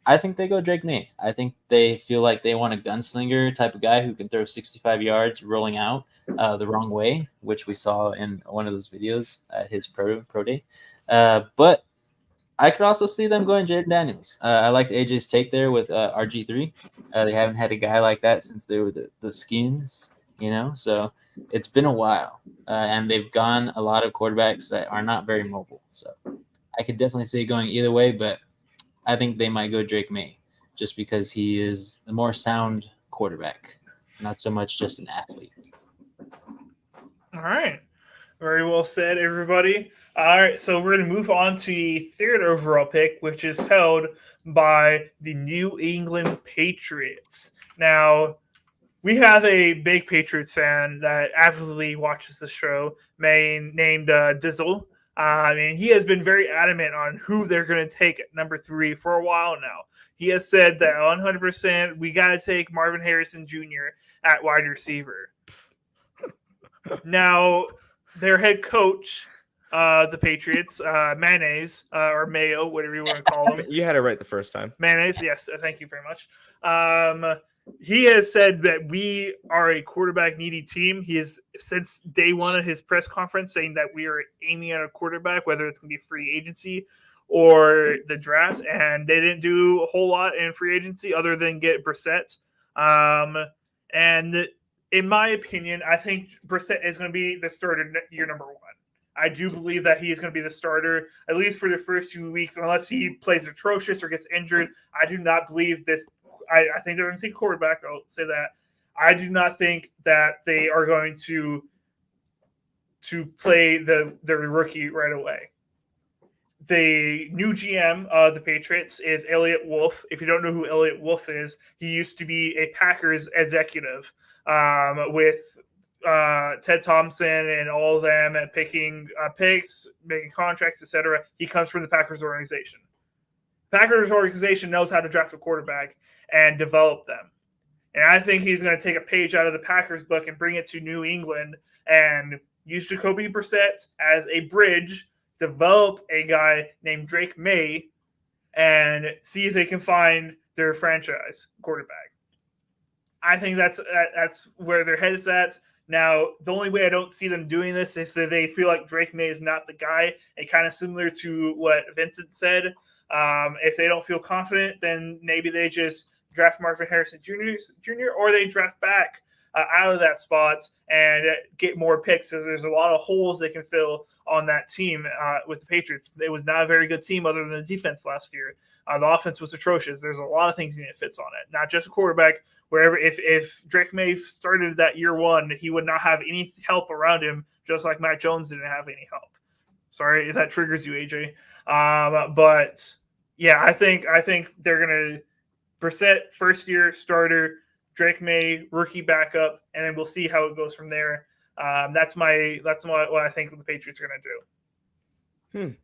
[SPEAKER 2] I think they go Drake May. I think they feel like they want a gunslinger type of guy who can throw 65 yards rolling out the wrong way, which we saw in one of those videos at his pro day. But I could also see them going Jaden Daniels. I like AJ's take there with RG3. They haven't had a guy like that since they were the Skins, you know, so it's been a while. And they've gone a lot of quarterbacks that are not very mobile. So I could definitely see it going either way, but I think they might go Drake May just because he is the more sound quarterback, not so much just an athlete.
[SPEAKER 1] All right. Very well said, everybody. All right, so we're going to move on to the 3rd overall pick, which is held by the New England Patriots. Now, we have a big Patriots fan that avidly watches the show, named Dizzle. He has been very adamant on who they're going to take at number 3 for a while now. He has said that 100% we got to take Marvin Harrison Jr. at wide receiver. Now, their head coach, the Patriots, Mayonnaise, or Mayo, whatever you want to call him.
[SPEAKER 3] You had it right the first time.
[SPEAKER 1] Mayonnaise, yes. Thank you very much. He has said that we are a quarterback-needy team. He has, since day one of his press conference, saying that we are aiming at a quarterback, whether it's going to be free agency or the draft, and they didn't do a whole lot in free agency other than get Brissett. And in my opinion, I think Brissett is going to be the starter year number 1. I do believe that he is going to be the starter, at least for the first few weeks, unless he plays atrocious or gets injured. I do not believe this. I think they're going to take quarterback. I'll say that. I do not think that they are going to to play the rookie right away. The new GM of the Patriots is Elliott Wolf. If you don't know who Elliott Wolf is, he used to be a Packers executive with Ted Thompson and all of them at picking picks, making contracts, etc. He comes from the Packers organization. Packers organization knows how to draft a quarterback and develop them. And I think he's going to take a page out of the Packers book and bring it to New England and use Jacoby Brissett as a bridge, develop a guy named Drake May, and see if they can find their franchise quarterback. I think that's where their head is at. Now, the only way I don't see them doing this is if they feel like Drake May is not the guy, and kind of similar to what Vincent said. If they don't feel confident, then maybe they just draft Marvin Harrison Jr. or they draft back out of that spot and get more picks, because there's a lot of holes they can fill on that team with the Patriots. It was not a very good team other than the defense last year. The offense was atrocious. There's a lot of things you need to fix on it, not just a quarterback. Wherever if Drake May started that year one, he would not have any help around him, just like Mac Jones didn't have any help. Sorry if that triggers you, AJ. But yeah, I think they're gonna Brissett first year starter, Drake May rookie backup, and then we'll see how it goes from there. That's what I think the Patriots are gonna do.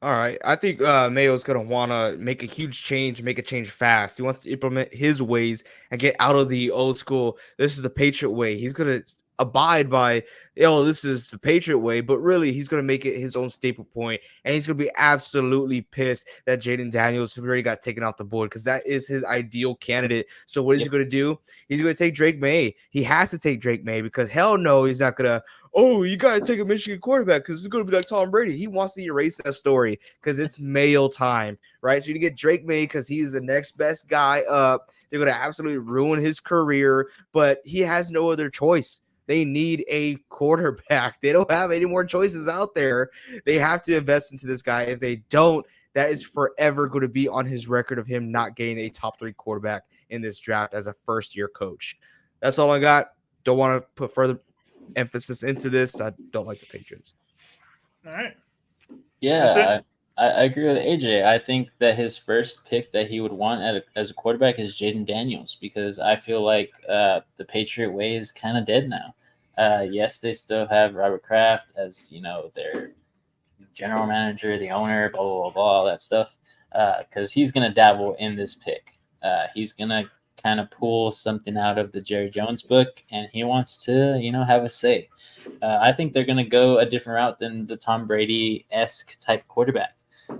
[SPEAKER 3] All right. I think Mayo's going to want to make a huge change, make a change fast. He wants to implement his ways and get out of the old school. This is the Patriot way. He's going to abide by, this is the Patriot way, but really he's going to make it his own staple point, and he's going to be absolutely pissed that Jaden Daniels already got taken off the board, because that is his ideal candidate. So what is he going to do? He's going to take Drake May. He has to take Drake May, because hell no, he's not going to, you got to take a Michigan quarterback because it's going to be like Tom Brady. He wants to erase that story because it's Mayo time, right? So you get Drake May because he's the next best guy up. They're going to absolutely ruin his career, but he has no other choice. They need a quarterback. They don't have any more choices out there. They have to invest into this guy. If they don't, that is forever going to be on his record of him not getting a top 3 quarterback in this draft as a first-year coach. That's all I got. Don't want to put further emphasis into this. I don't like the Patriots.
[SPEAKER 1] All right.
[SPEAKER 2] Yeah, I agree with AJ. I think that his first pick that he would want as a quarterback is Jaden Daniels, because I feel like the Patriot way is kind of dead now. Yes, they still have Robert Kraft as, their general manager, the owner, blah, blah, blah, blah, all that stuff, because he's going to dabble in this pick. He's going to kind of pull something out of the Jerry Jones book, and he wants to, have a say. I think they're going to go a different route than the Tom Brady-esque type quarterback,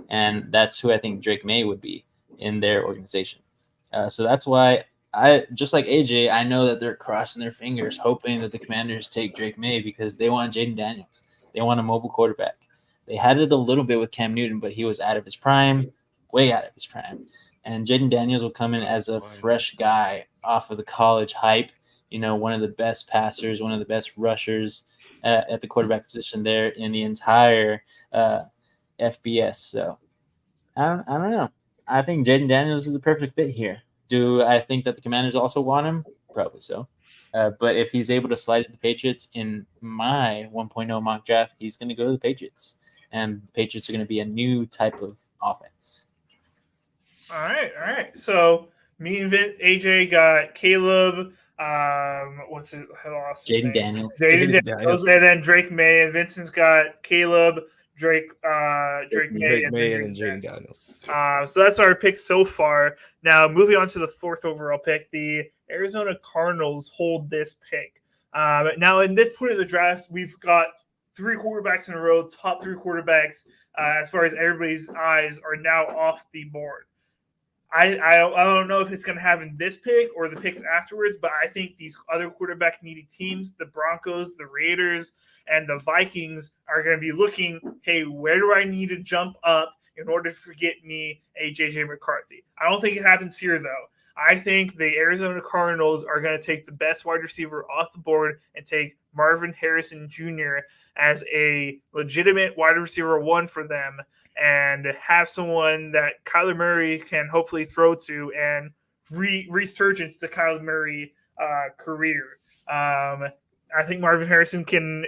[SPEAKER 2] and that's who I think Drake May would be in their organization. So that's why just like AJ, I know that they're crossing their fingers, hoping that the Commanders take Drake May, because they want Jaden Daniels. They want a mobile quarterback. They had it a little bit with Cam Newton, but he was out of his prime, way out of his prime. And Jaden Daniels will come in as a fresh guy off of the college hype, one of the best passers, one of the best rushers at the quarterback position there in the entire FBS. So I don't know. I think Jaden Daniels is the perfect fit here. Do I think that the Commanders also want him? Probably so. But if he's able to slide to the Patriots in my 1.0 mock draft, he's going to go to the Patriots. And the Patriots are going to be a new type of offense.
[SPEAKER 1] All right. So me and AJ got Caleb. What's it? I lost his name. Jaden Daniels, and then Drake May. And Vincent's got Caleb, Drake May, and Jaden Daniels. So that's our picks so far. Now moving on to the 4th overall pick, the Arizona Cardinals hold this pick. Now in this point of the draft, we've got 3 quarterbacks in a row, top 3 quarterbacks. As far as everybody's eyes are now off the board. I don't know if it's going to happen this pick or the picks afterwards, but I think these other quarterback needy teams, the Broncos, the Raiders, and the Vikings, are going to be looking, hey, where do I need to jump up in order to get me a J.J. McCarthy? I don't think it happens here, though. I think the Arizona Cardinals are going to take the best wide receiver off the board and take Marvin Harrison Jr. as a legitimate wide receiver 1 for them, and have someone that Kyler Murray can hopefully throw to and resurgence the Kyler Murray career. I think Marvin Harrison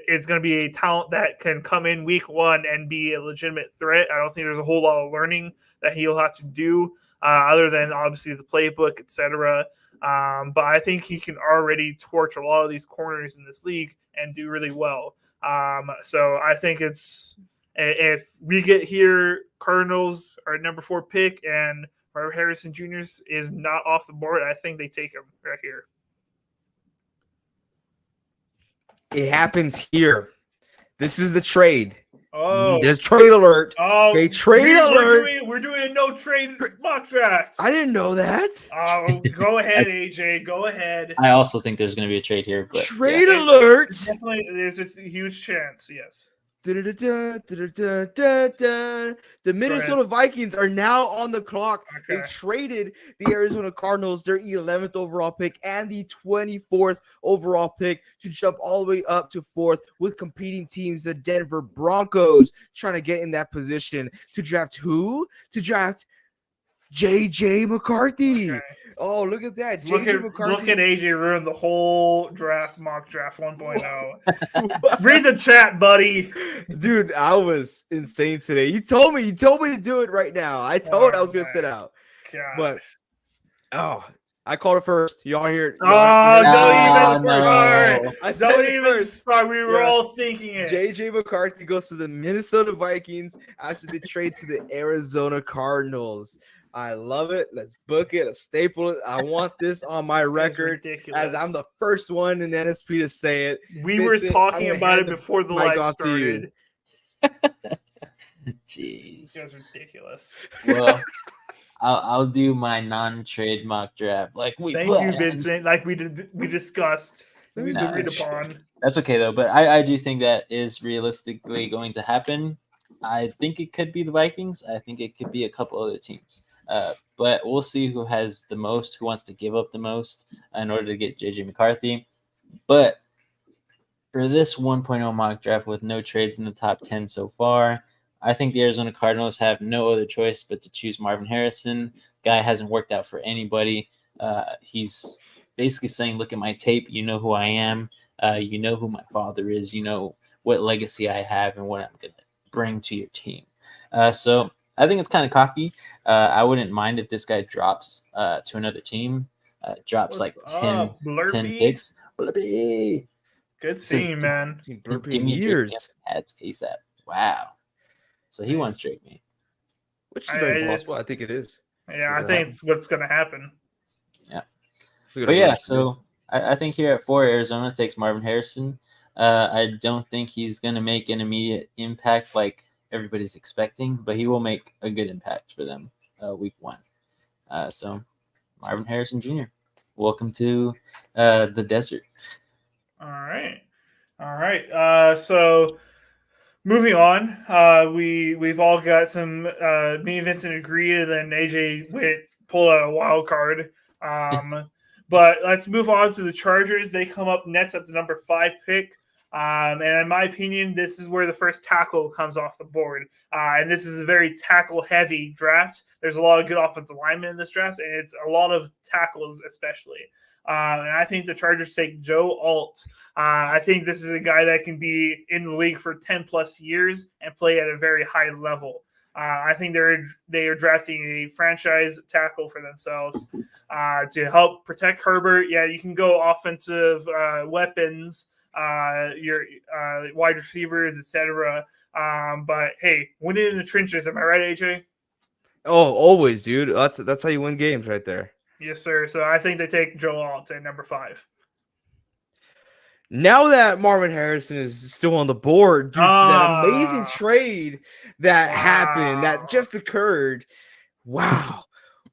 [SPEAKER 1] is going to be a talent that can come in week one and be a legitimate threat. I don't think there's a whole lot of learning that he'll have to do other than obviously the playbook, etc. But I think he can already torch a lot of these corners in this league and do really well. So I think if we get here, Cardinals are number 4 pick and Marvin Harrison Jr. is not off the board, I think they take him right here.
[SPEAKER 3] It happens here. This is the trade.
[SPEAKER 1] Oh,
[SPEAKER 3] there's trade alert.
[SPEAKER 1] Oh,
[SPEAKER 3] trade alert.
[SPEAKER 1] We're doing a no trade mock draft.
[SPEAKER 3] I didn't know that.
[SPEAKER 1] Oh, go ahead, AJ. Go ahead.
[SPEAKER 2] I also think there's going to be a trade here. But
[SPEAKER 3] trade alert.
[SPEAKER 1] Definitely, there's a huge chance. Yes.
[SPEAKER 3] The Minnesota Vikings are now on the clock. Okay. They traded the Arizona Cardinals their 11th overall pick and the 24th overall pick to jump all the way up to 4th with competing teams. The Denver Broncos trying to get in that position to draft who? To draft J.J. McCarthy. Okay. Oh, look at that.
[SPEAKER 1] Look at AJ ruin the whole mock draft 1.0. Read the chat, buddy.
[SPEAKER 3] Dude, I was insane today. You told me to do it right now. I told I was going to sit out.
[SPEAKER 1] Gosh.
[SPEAKER 3] But, I called it first. Y'all hear it?
[SPEAKER 1] Don't even start. We were all thinking it.
[SPEAKER 3] J.J. McCarthy goes to the Minnesota Vikings after the trade to the Arizona Cardinals. I love it. Let's book it. Let's staple it. I want this on my record as I'm the first one in NSP to say it.
[SPEAKER 1] We were talking about it before the live started.
[SPEAKER 2] Jeez.
[SPEAKER 1] You guys are ridiculous.
[SPEAKER 2] Well, I'll do my non-trade mock draft.
[SPEAKER 1] Thank you, Vincent. Like we discussed. We agreed upon.
[SPEAKER 2] That's okay though. But I do think that is realistically going to happen. I think it could be the Vikings. I think it could be a couple other teams. But we'll see who has the most, who wants to give up the most in order to get J.J. McCarthy. But for this 1.0 mock draft with no trades in the top 10 so far, I think the Arizona Cardinals have no other choice but to choose Marvin Harrison. Guy hasn't worked out for anybody. He's basically saying, look at my tape. You know who I am. You know who my father is. You know what legacy I have and what I'm going to bring to your team. So I think it's kind of cocky. I wouldn't mind if this guy drops to another team. Drops like 10 picks. Blurpy.
[SPEAKER 1] Good seeing, man.
[SPEAKER 2] Give me years. That's ASAP. Wow. So he wants Drake me.
[SPEAKER 3] Which is very possible. I think it is.
[SPEAKER 1] Yeah, I think it's what's going to happen.
[SPEAKER 2] Yeah. But yeah, so I think here at 4, Arizona takes Marvin Harrison. I don't think he's going to make an immediate impact like everybody's expecting, but he will make a good impact for them week 1. So Marvin Harrison Jr., welcome to the desert.
[SPEAKER 1] All right. So moving on, we've all got some. Me and Vincent agreed, and then AJ pulled out a wild card. But let's move on to the Chargers. They come up next at the number 5 pick. And in my opinion, this is where the first tackle comes off the board. And this is a very tackle-heavy draft. There's a lot of good offensive linemen in this draft, and it's a lot of tackles especially. And I think the Chargers take Joe Alt. I think this is a guy that can be in the league for 10-plus years and play at a very high level. I think they are drafting a franchise tackle for themselves to help protect Herbert. Yeah, you can go offensive weapons, your wide receivers, etc. But hey, win it in the trenches. Am I right, AJ?
[SPEAKER 3] Oh, always, dude. That's how you win games, right there.
[SPEAKER 1] Yes, sir. So I think they take Joe Alt at number 5.
[SPEAKER 3] Now that Marvin Harrison is still on the board due to that amazing trade that happened, that just occurred. Wow.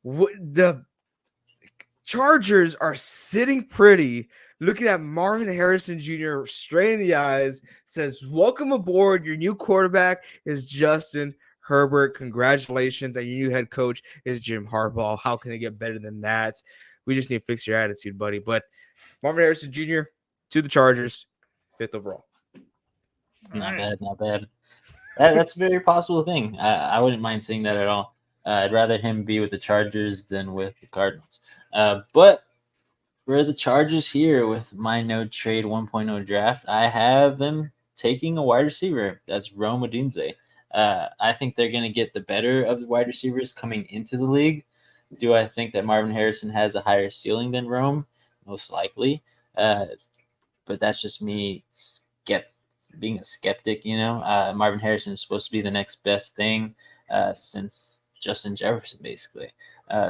[SPEAKER 3] The Chargers are sitting pretty, looking at Marvin Harrison Jr. straight in the eyes, says, welcome aboard. Your new quarterback is Justin Herbert. Congratulations. And your new head coach is Jim Harbaugh. How can it get better than that? We just need to fix your attitude, buddy. But Marvin Harrison Jr. to the Chargers, 5th overall.
[SPEAKER 2] Not bad. That's a very possible thing. I wouldn't mind seeing that at all. I'd rather him be with the Chargers than with the Cardinals. But For the Chargers here with my no trade 1.0 draft, I have them taking a wide receiver. That's Rome Odunze. I think they're going to get the better of the wide receivers coming into the league. Do I think that Marvin Harrison has a higher ceiling than Rome? Most likely. But that's just me being a skeptic, Marvin Harrison is supposed to be the next best thing since Justin Jefferson, basically.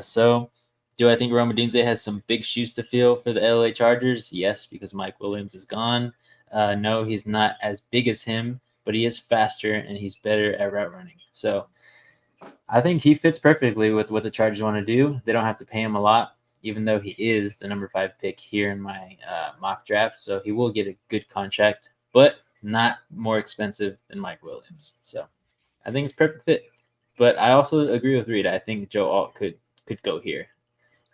[SPEAKER 2] So do I think Rome Odunze has some big shoes to fill for the LA Chargers? Yes, because Mike Williams is gone. No, he's not as big as him, but he is faster and he's better at route running. So I think he fits perfectly with what the Chargers want to do. They don't have to pay him a lot, even though he is the number 5 pick here in my mock draft. So he will get a good contract, but not more expensive than Mike Williams. So I think it's perfect fit. But I also agree with Reed. I think Joe Alt could go here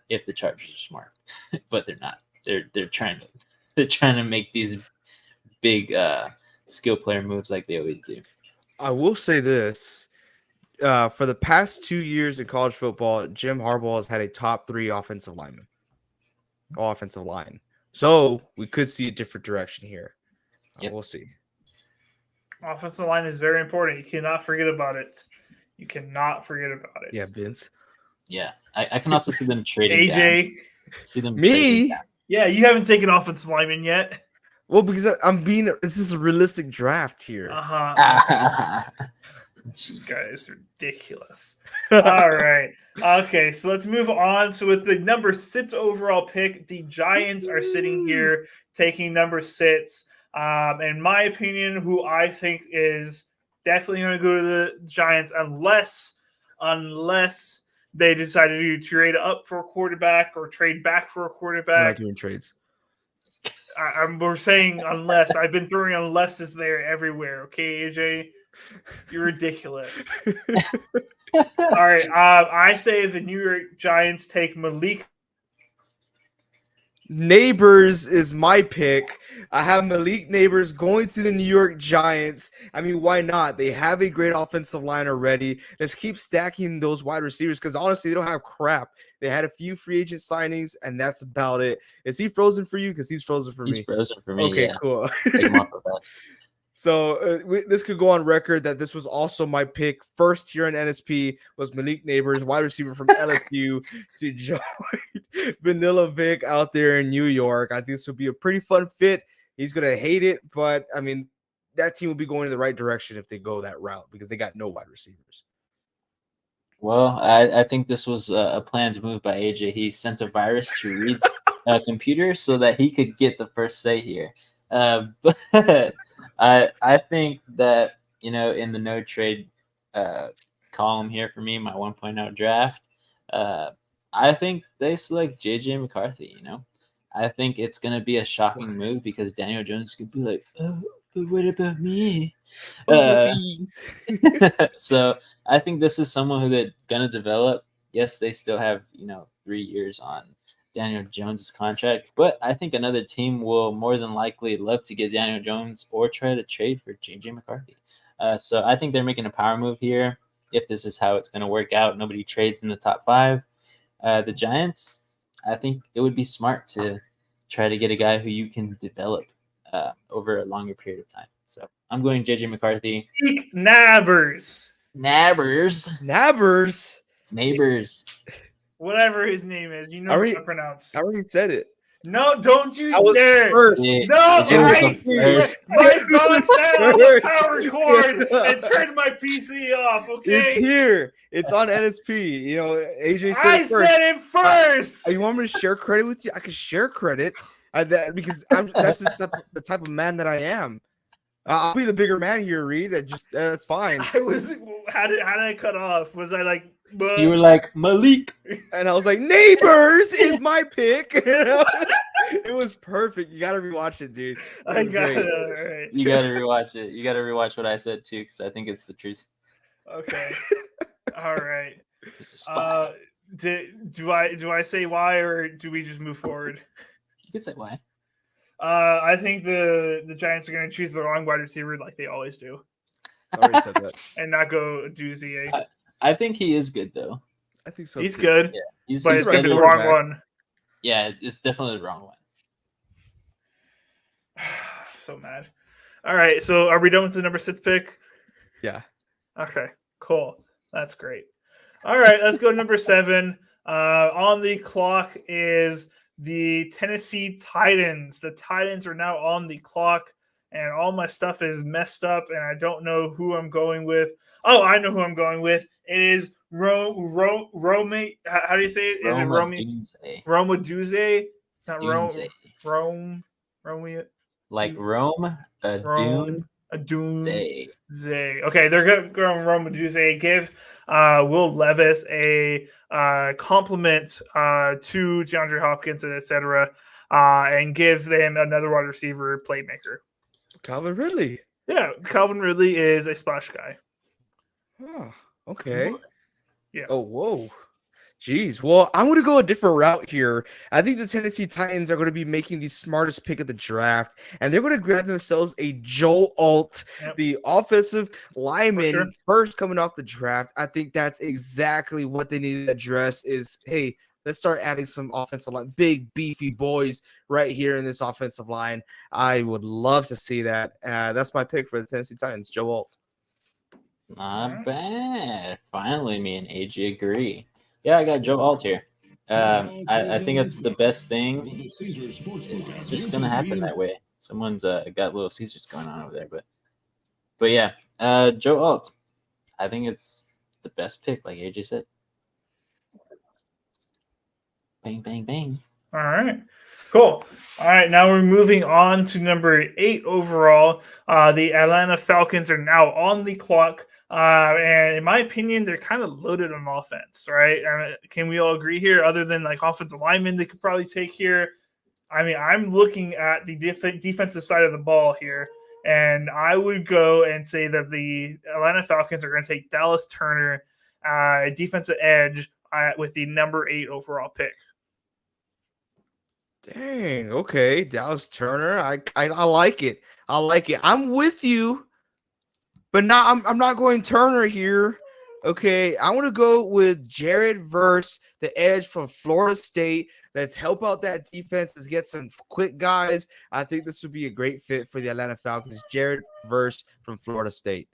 [SPEAKER 2] if the Chargers are smart, but they're not. They're trying to make these big skill player moves like they always do.
[SPEAKER 3] I will say this. For the past 2 years in college football, Jim Harbaugh has had a top 3 offensive line. So we could see a different direction here. Yep. We'll see.
[SPEAKER 1] Offensive line is very important. You cannot forget about it. Yeah,
[SPEAKER 3] Vince.
[SPEAKER 2] Yeah, I can also see them trading
[SPEAKER 1] AJ.
[SPEAKER 2] Down. See them
[SPEAKER 3] Me?
[SPEAKER 2] Down.
[SPEAKER 1] Yeah, you haven't taken offensive lineman yet.
[SPEAKER 3] Well, because this is a realistic draft here.
[SPEAKER 1] You guys are ridiculous. All right. Okay, so let's move on. So with the number 6 overall pick, the Giants are sitting here taking number 6. In my opinion, who I think is definitely going to go to the Giants unless they decide to trade up for a quarterback or trade back for a quarterback.
[SPEAKER 3] We're not doing trades.
[SPEAKER 1] We're saying unless. I've been throwing unlesses there everywhere. Okay, AJ? You're ridiculous. All right. I say the New York Giants take Malik.
[SPEAKER 3] Neighbors is my pick. I have Malik Neighbors going to the New York Giants. I mean, why not? They have a great offensive line already. Let's keep stacking those wide receivers because honestly, they don't have crap. They had a few free agent signings, and that's about it. Is he frozen for you? Because he's frozen for me.
[SPEAKER 2] He's frozen for me.
[SPEAKER 3] Okay,
[SPEAKER 2] yeah.
[SPEAKER 3] Cool.
[SPEAKER 2] Take him off the best.
[SPEAKER 3] So this could go on record that this was also my pick. First here in NSP was Malik Neighbors, wide receiver from LSU, to join Vanilla Vic out there in New York. I think this would be a pretty fun fit. He's going to hate it, but, I mean, that team will be going in the right direction if they go that route because they got no wide receivers.
[SPEAKER 2] Well, I think this was a planned move by AJ. He sent a virus to Reed's computer so that he could get the first say here. But I think that, in the no trade column here for me, my 1.0 draft, I think they select JJ McCarthy, I think it's going to be a shocking move because Daniel Jones could be like, oh, but what about me? So I think this is someone who they're going to develop. Yes, they still have, 3 years on Daniel Jones' contract, but I think another team will more than likely love to get Daniel Jones or try to trade for JJ McCarthy. So I think they're making a power move here. If this is how it's going to work out, nobody trades in the top 5. The Giants, I think it would be smart to try to get a guy who you can develop over a longer period of time. So I'm going JJ McCarthy.
[SPEAKER 1] Nabbers.
[SPEAKER 2] It's Neighbors.
[SPEAKER 1] Whatever his name is, how to pronounce.
[SPEAKER 3] I already said it.
[SPEAKER 1] No, don't you dare!
[SPEAKER 3] First.
[SPEAKER 1] No, I my phone set on the power cord and turned my PC off. Okay,
[SPEAKER 3] it's here. It's on NSP. AJ said
[SPEAKER 1] I said it first.
[SPEAKER 3] You want me to share credit with you? I can share credit because that's just the type of man that I am. I'll be the bigger man here, Reed. That's fine.
[SPEAKER 1] How did I cut off? Was I like?
[SPEAKER 2] You were like Malik,
[SPEAKER 3] and I was like, Neighbors is my pick. It was perfect. You gotta rewatch it, dude.
[SPEAKER 1] I got it. All right.
[SPEAKER 2] You gotta rewatch it. You gotta rewatch what I said too, because I think it's the truth.
[SPEAKER 1] Okay. All right. Do I say why or do we just move forward?
[SPEAKER 2] You could say why.
[SPEAKER 1] I think the Giants are going to choose the wrong wide receiver like they always do.
[SPEAKER 3] I already said that.
[SPEAKER 1] And not go
[SPEAKER 2] I think he is good though.
[SPEAKER 3] I think so.
[SPEAKER 1] He's good.
[SPEAKER 2] Yeah,
[SPEAKER 1] but it's going to be the wrong one.
[SPEAKER 2] Yeah, it's definitely the wrong one.
[SPEAKER 1] So mad. All right, so are we done with the number 6 pick?
[SPEAKER 3] Yeah.
[SPEAKER 1] Okay, cool. That's great. All right, let's go to number 7. On the clock is the Tennessee Titans. The Titans are now on the clock, and all my stuff is messed up, and I don't know who I'm going with. Oh, I know who I'm going with. It is Rome. How do you say it? Is it Rome? Roma Duze? It's not Rome. Rome.
[SPEAKER 2] Like Rome, a Dune.
[SPEAKER 1] A Dune. Zay. Okay, they're going Roma Duze. Give Will Levis a compliment to DeAndre Hopkins and etc. And give them another wide receiver playmaker.
[SPEAKER 3] Calvin Ridley.
[SPEAKER 1] Yeah, Calvin Ridley is a splash guy.
[SPEAKER 3] Oh, okay.
[SPEAKER 1] Yeah.
[SPEAKER 3] Oh, whoa. Jeez. Well, I'm going to go a different route here. I think the Tennessee Titans are going to be making the smartest pick of the draft, and they're going to grab themselves a Joe Alt, the offensive lineman, first coming off the draft. I think that's exactly what they need to address is, hey, let's start adding some offensive line, big, beefy boys right here in this offensive line. I would love to see that. That's my pick for the Tennessee Titans, Joe Alt.
[SPEAKER 2] Not bad. Finally, me and AG agree. Yeah, I got Joe Alt here. I think it's the best thing. It's just gonna happen that way. Someone's got Little Caesars going on over there, but yeah, Joe Alt. I think it's the best pick, like AJ said. Bang, bang, bang.
[SPEAKER 1] All right. Cool. All right, now we're moving on to number 8 overall. The Atlanta Falcons are now on the clock. And in my opinion, they're kind of loaded on offense, right? Can we all agree here? Other than like offensive linemen, they could probably take here. I mean, I'm looking at the defensive side of the ball here, and I would go and say that the Atlanta Falcons are going to take Dallas Turner, defensive edge, with the number 8 overall pick.
[SPEAKER 3] Dang. Okay, Dallas Turner. I like it. I like it. I'm with you. But now I'm not going Turner here. Okay, I want to go with Jared Verse, the edge from Florida State. Let's help out that defense. Let's get some quick guys. I think this would be a great fit for the Atlanta Falcons. Jared Verse from Florida State.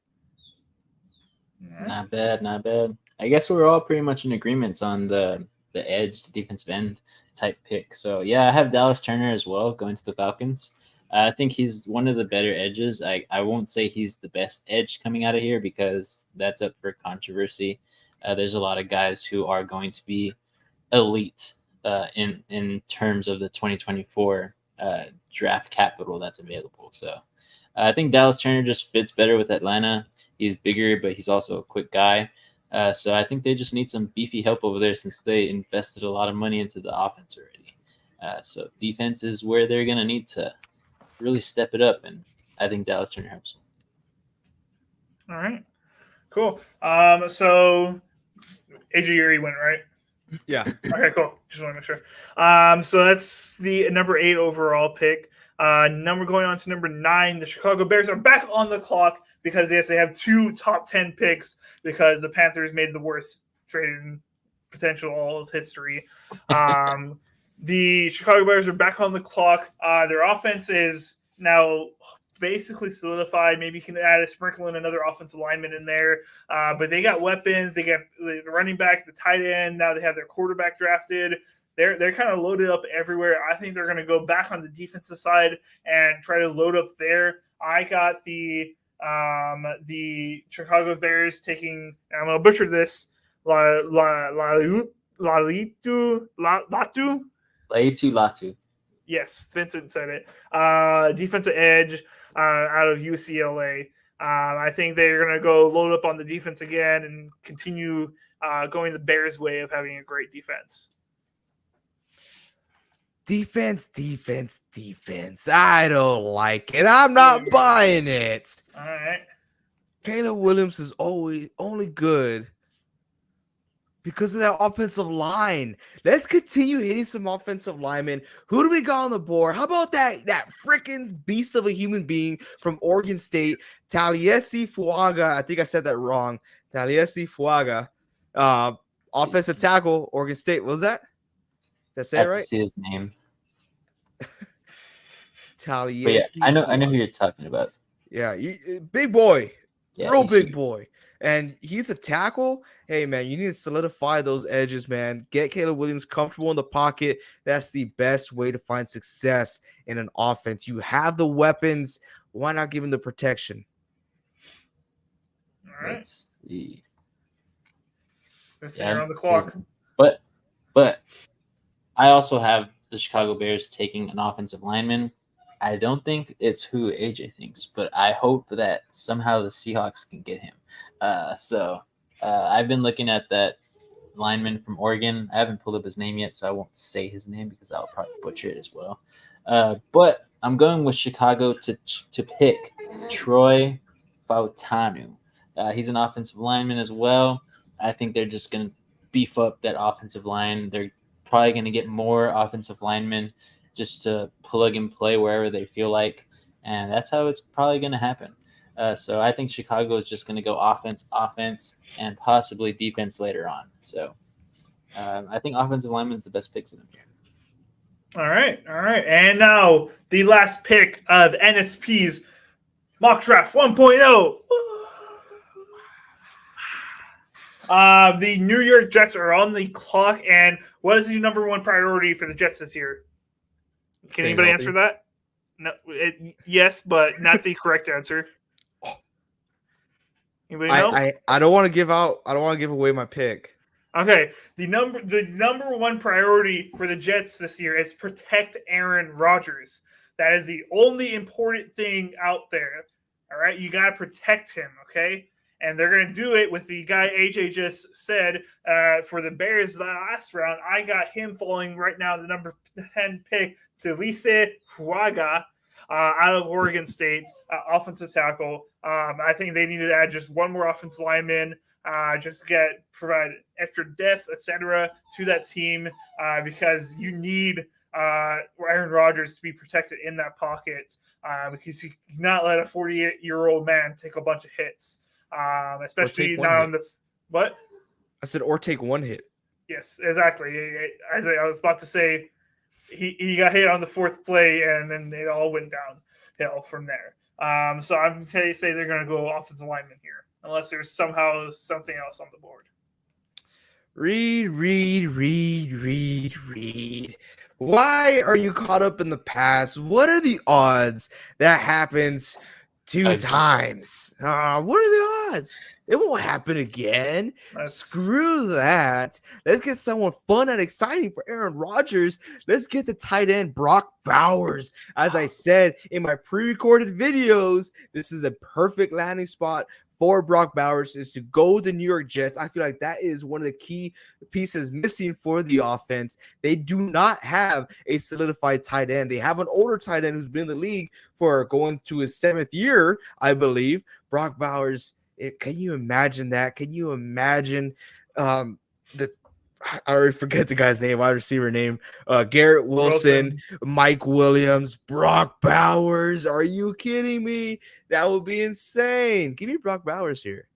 [SPEAKER 2] Not bad, not bad. I guess we're all pretty much in agreement on the edge, the defensive end type pick. So yeah, I have Dallas Turner as well going to the Falcons. I think he's one of the better edges. I won't say he's the best edge coming out of here because that's up for controversy. There's a lot of guys who are going to be elite in terms of the 2024 draft capital that's available. So I think Dallas Turner just fits better with Atlanta. He's bigger, but he's also a quick guy. So I think they just need some beefy help over there since they invested a lot of money into the offense already. So defense is where they're going to need to really step it up, and I think Dallas Turner helps them.
[SPEAKER 1] All right, cool. So AJ Yuri went, right?
[SPEAKER 3] Yeah.
[SPEAKER 1] Okay, cool. Just want to make sure. So that's the number 8 overall pick. Going on to number 9, the Chicago Bears are back on the clock because yes, they have 2 top 10 picks because the Panthers made the worst trade in potential all of history. The Chicago Bears are back on the clock. Their offense is now basically solidified. Maybe you can add a sprinkle in another offensive lineman in there. But they got weapons. They got the running back, the tight end. Now they have their quarterback drafted. They're kind of loaded up everywhere. I think they're going to go back on the defensive side and try to load up there. I got the Chicago Bears taking, I'm going to butcher this, Latu.
[SPEAKER 2] Latu.
[SPEAKER 1] Yes, Vincent said it. Defensive edge out of UCLA. I think they're going to go load up on the defense again and continue going the Bears' way of having a great defense.
[SPEAKER 3] Defense. I don't like it. I'm not buying it.
[SPEAKER 1] All right.
[SPEAKER 3] Caleb Williams is only good because of that offensive line. Let's continue hitting some offensive linemen. Who do we got on the board? How about that freaking beast of a human being from Oregon State, Taliesi Fuaga? I think I said that wrong. Taliesi Fuaga, offensive tackle, Oregon State. What was that? That's
[SPEAKER 2] I
[SPEAKER 3] it,
[SPEAKER 2] have to
[SPEAKER 3] right?
[SPEAKER 2] see his name.
[SPEAKER 3] Taliesin.
[SPEAKER 2] But yeah, I know who you're talking about.
[SPEAKER 3] Yeah, big boy,
[SPEAKER 2] Yeah,
[SPEAKER 3] real
[SPEAKER 2] he's
[SPEAKER 3] big
[SPEAKER 2] huge.
[SPEAKER 3] boy, and he's a tackle. Hey man, you need to solidify those edges, man. Get Caleb Williams comfortable in the pocket. That's the best way to find success in an offense. You have the weapons. Why not give him the protection?
[SPEAKER 1] All right.
[SPEAKER 2] Let's see.
[SPEAKER 1] Let's
[SPEAKER 2] Yeah,
[SPEAKER 1] on the clock.
[SPEAKER 2] But I also have the Chicago Bears taking an offensive lineman. I don't think it's who AJ thinks, but I hope that somehow the Seahawks can get him. I've been looking at that lineman from Oregon. I haven't pulled up his name yet, so I won't say his name because I'll probably butcher it as well. But I'm going with Chicago to pick Troy Fautanu. He's an offensive lineman as well. I think they're just going to beef up that offensive line. They're probably going to get more offensive linemen just to plug and play wherever they feel like. And that's how it's probably going to happen. So I think Chicago is just going to go offense, and possibly defense later on. So I think offensive lineman is the best pick for them here.
[SPEAKER 1] All right. And now the last pick of NSP's mock draft 1.0. The New York Jets are on the clock, and what is the number one priority for the Jets this year? Can anybody answer that? No, yes, but not the correct answer. Anybody know?
[SPEAKER 3] I don't want to give out. I don't want to give away my pick.
[SPEAKER 1] Okay, the number one priority for the Jets this year is protect Aaron Rodgers. That is the only important thing out there. All right, you got to protect him. Okay. And they're going to do it with the guy AJ just said for the Bears the last round. I got him falling right now, the number 10 pick to Lise Fuaga out of Oregon State, offensive tackle. I think they need to add just one more offensive lineman, provide extra depth, etc. to that team because you need Aaron Rodgers to be protected in that pocket because you cannot let a 48-year-old man take a bunch of hits. Especially not on the what?
[SPEAKER 3] I said, or take one hit.
[SPEAKER 1] Yes, exactly. As I was about to say, he got hit on the fourth play, and then it all went downhill from there. So I'm going to say they're going to go offensive lineman here, unless there's somehow something else on the board.
[SPEAKER 3] Reed. Why are you caught up in the past? What are the odds that happens two times? What are the odds? It won't happen again. Screw that. Let's get someone fun and exciting for Aaron Rodgers. Let's get the tight end Brock Bowers. As I said in my pre-recorded videos, this is a perfect landing spot for Brock Bowers is to go to the New York Jets. I feel like that is one of the key pieces missing for the offense. They do not have a solidified tight end. They have an older tight end who's been in the league for going to his 7th year, I believe. Brock Bowers, can you imagine that? Can you imagine I already forget the guy's name, wide receiver name. Garrett Wilson, Mike Williams, Brock Bowers. Are you kidding me? That would be insane. Give me Brock Bowers here.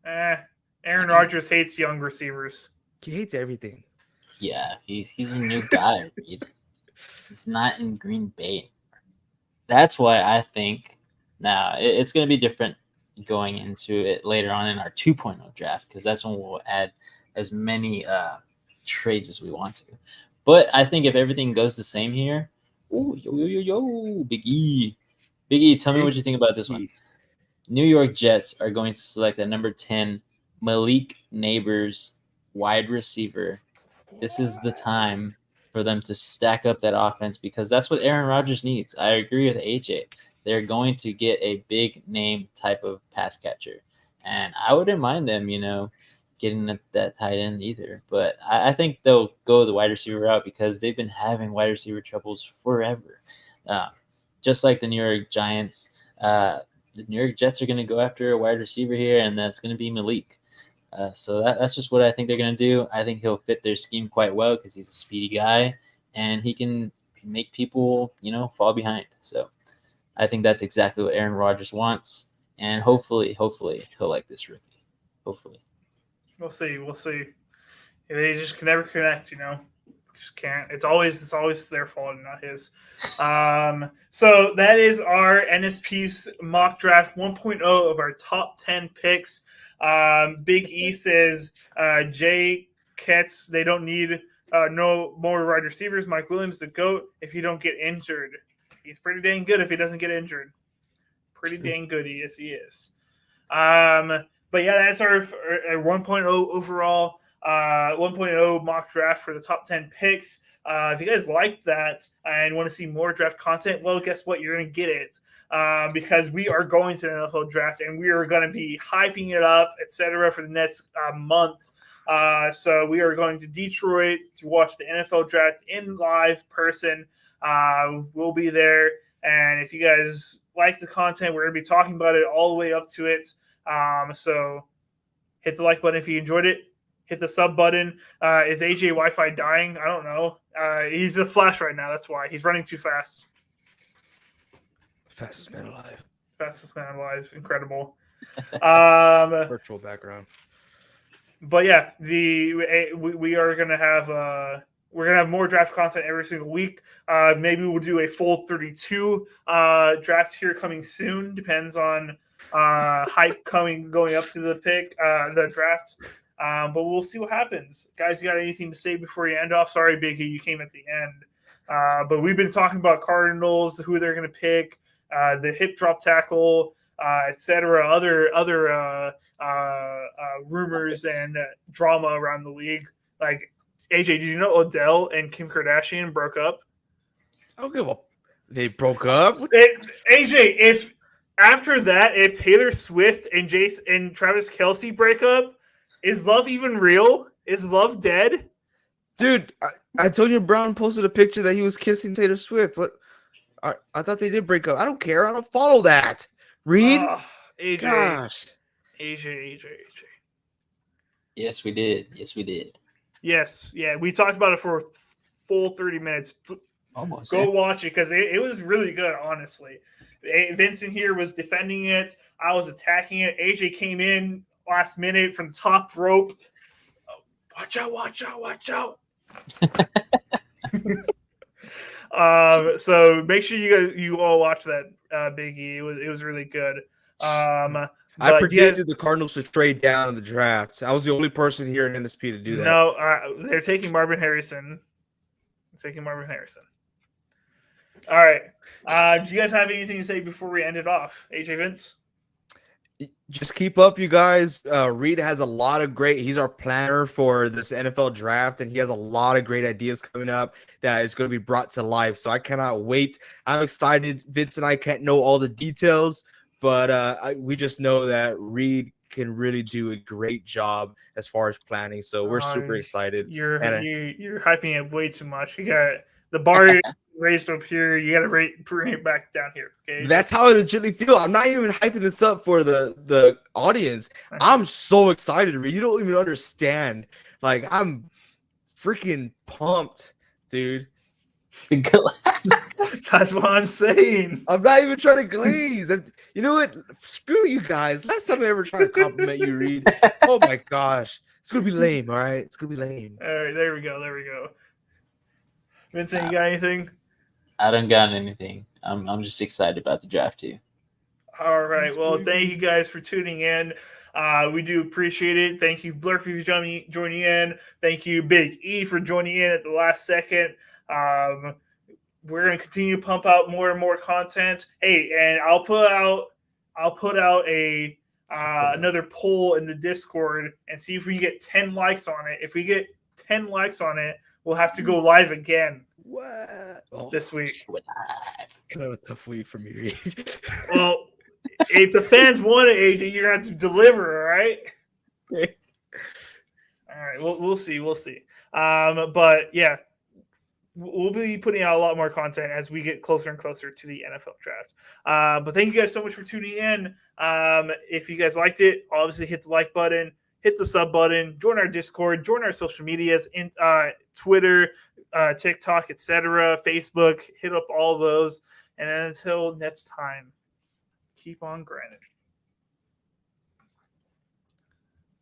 [SPEAKER 1] Aaron Rodgers hates young receivers.
[SPEAKER 3] He hates everything.
[SPEAKER 2] Yeah, he's a new guy, Reed. He's not in Green Bay. That's why I think now it's going to be different going into it later on in our 2.0 draft because that's when we'll add as many trades as we want to. But I think if everything goes the same here, Big E, tell me what you think about this one. New York Jets are going to select at number 10, Malik Neighbors, wide receiver. This is the time for them to stack up that offense because that's what Aaron Rodgers needs. I agree with AJ. They're going to get a big name type of pass catcher. And I wouldn't mind them, getting that tight end either. But I think they'll go the wide receiver route because they've been having wide receiver troubles forever. Just like the New York Giants, the New York Jets are going to go after a wide receiver here, and that's going to be Malik. So that's just what I think they're going to do. I think he'll fit their scheme quite well because he's a speedy guy, and he can make people, fall behind. So I think that's exactly what Aaron Rodgers wants, and hopefully he'll like this rookie. Hopefully.
[SPEAKER 1] We'll see. They just can never connect, Just can't. It's always their fault and not his. So that is our NSP's mock draft 1.0 of our top 10 picks. Big E says Jay Ketz, they don't need no more wide receivers. Mike Williams, the GOAT, if you don't get injured. He's pretty dang good if he doesn't get injured. Pretty dang good he is. But yeah, that's our 1.0 overall 1.0 mock draft for the top 10 picks. If you guys like that and want to see more draft content, well, guess what? You're going to get it because we are going to the NFL draft and we are going to be hyping it up, etc., for the next month. So we are going to Detroit to watch the NFL draft in live person. We'll be there. And if you guys like the content, we're going to be talking about it all the way up to it. So hit the like button if you enjoyed it. Hit the sub button. Is AJ Wi-Fi dying? I don't know. He's a flash right now. That's why. He's running too fast.
[SPEAKER 3] Fastest man alive.
[SPEAKER 1] Fastest man alive. Incredible.
[SPEAKER 3] Virtual background.
[SPEAKER 1] But yeah, we are gonna have we're gonna have more draft content every single week. Maybe we'll do a full 32 draft here coming soon. Depends on hype going up to the draft. But we'll see what happens. Guys, you got anything to say before you end off? Sorry, Biggie, you came at the end. But we've been talking about Cardinals, who they're going to pick, the hip drop tackle, etc., other rumors and drama around the league. Like, AJ, did you know Odell and Kim Kardashian broke up?
[SPEAKER 3] I don't give a. They broke up?
[SPEAKER 1] AJ, if after that, if Taylor Swift and Travis Kelce break up, is love even real? Is love dead?
[SPEAKER 3] Dude, Antonio Brown posted a picture that he was kissing Taylor Swift. But I thought they did break up. I don't care. I don't follow that. Reed?
[SPEAKER 1] AJ.
[SPEAKER 3] Gosh.
[SPEAKER 1] AJ.
[SPEAKER 2] Yes, we did.
[SPEAKER 1] Yes. Yeah, we talked about it for a full 30 minutes.
[SPEAKER 2] Almost.
[SPEAKER 1] Go watch it because it was really good, honestly. Vincent here was defending it. I was attacking it. AJ came in last minute from the top rope. Watch out. So make sure you all watch that, Big E. It was really good.
[SPEAKER 3] I predicted the Cardinals to trade down in the draft. I was the only person here in NSP to do that.
[SPEAKER 1] No, they're taking Marvin Harrison. All right. Do you guys have anything to say before we end it off? AJ, Vince?
[SPEAKER 3] Just keep up, you guys. Reed has a lot of he's our planner for this NFL draft, and he has a lot of great ideas coming up that is going to be brought to life. So I cannot wait. I'm excited. Vince and I can't know all the details, but we just know that Reed can really do a great job as far as planning. So we're super excited.
[SPEAKER 1] You're hyping it way too much. You got the bar raised up here. You got to bring it back down here. Okay,
[SPEAKER 3] that's how I legitimately feel. I'm not even hyping this up for the audience. I'm so excited, Reed. You don't even understand. Like, I'm freaking pumped, dude.
[SPEAKER 1] That's what I'm saying.
[SPEAKER 3] I'm not even trying to glaze. You know what? Screw you guys. Last time I ever tried to compliment you, Reed. Oh my gosh. It's gonna be lame, all right? It's gonna be lame.
[SPEAKER 1] All right, there we go. Vincent, you got anything?
[SPEAKER 2] I don't got anything. I'm just excited about the draft too.
[SPEAKER 1] All right. Well, thank you guys for tuning in. We do appreciate it. Thank you, Blur, for joining in. Thank you, Big E, for joining in at the last second. We're going to continue to pump out more and more content. Hey, and I'll put out a another poll in the Discord and see if we can get 10 likes on it. If we get 10 likes on it, we'll have to go live again.
[SPEAKER 3] What?
[SPEAKER 1] This week?
[SPEAKER 3] Kind of a tough week for me, Reed.
[SPEAKER 1] Well, if the fans want it, AJ, you're going to have to deliver, all right?
[SPEAKER 3] Okay.
[SPEAKER 1] All right, we'll see. But yeah, we'll be putting out a lot more content as we get closer and closer to the NFL draft. But thank you guys so much for tuning in. If you guys liked it, obviously hit the like button, hit the sub button, join our Discord, join our social medias, in Twitter, TikTok, etc., Facebook. Hit up all those. And until next time, keep on grinding.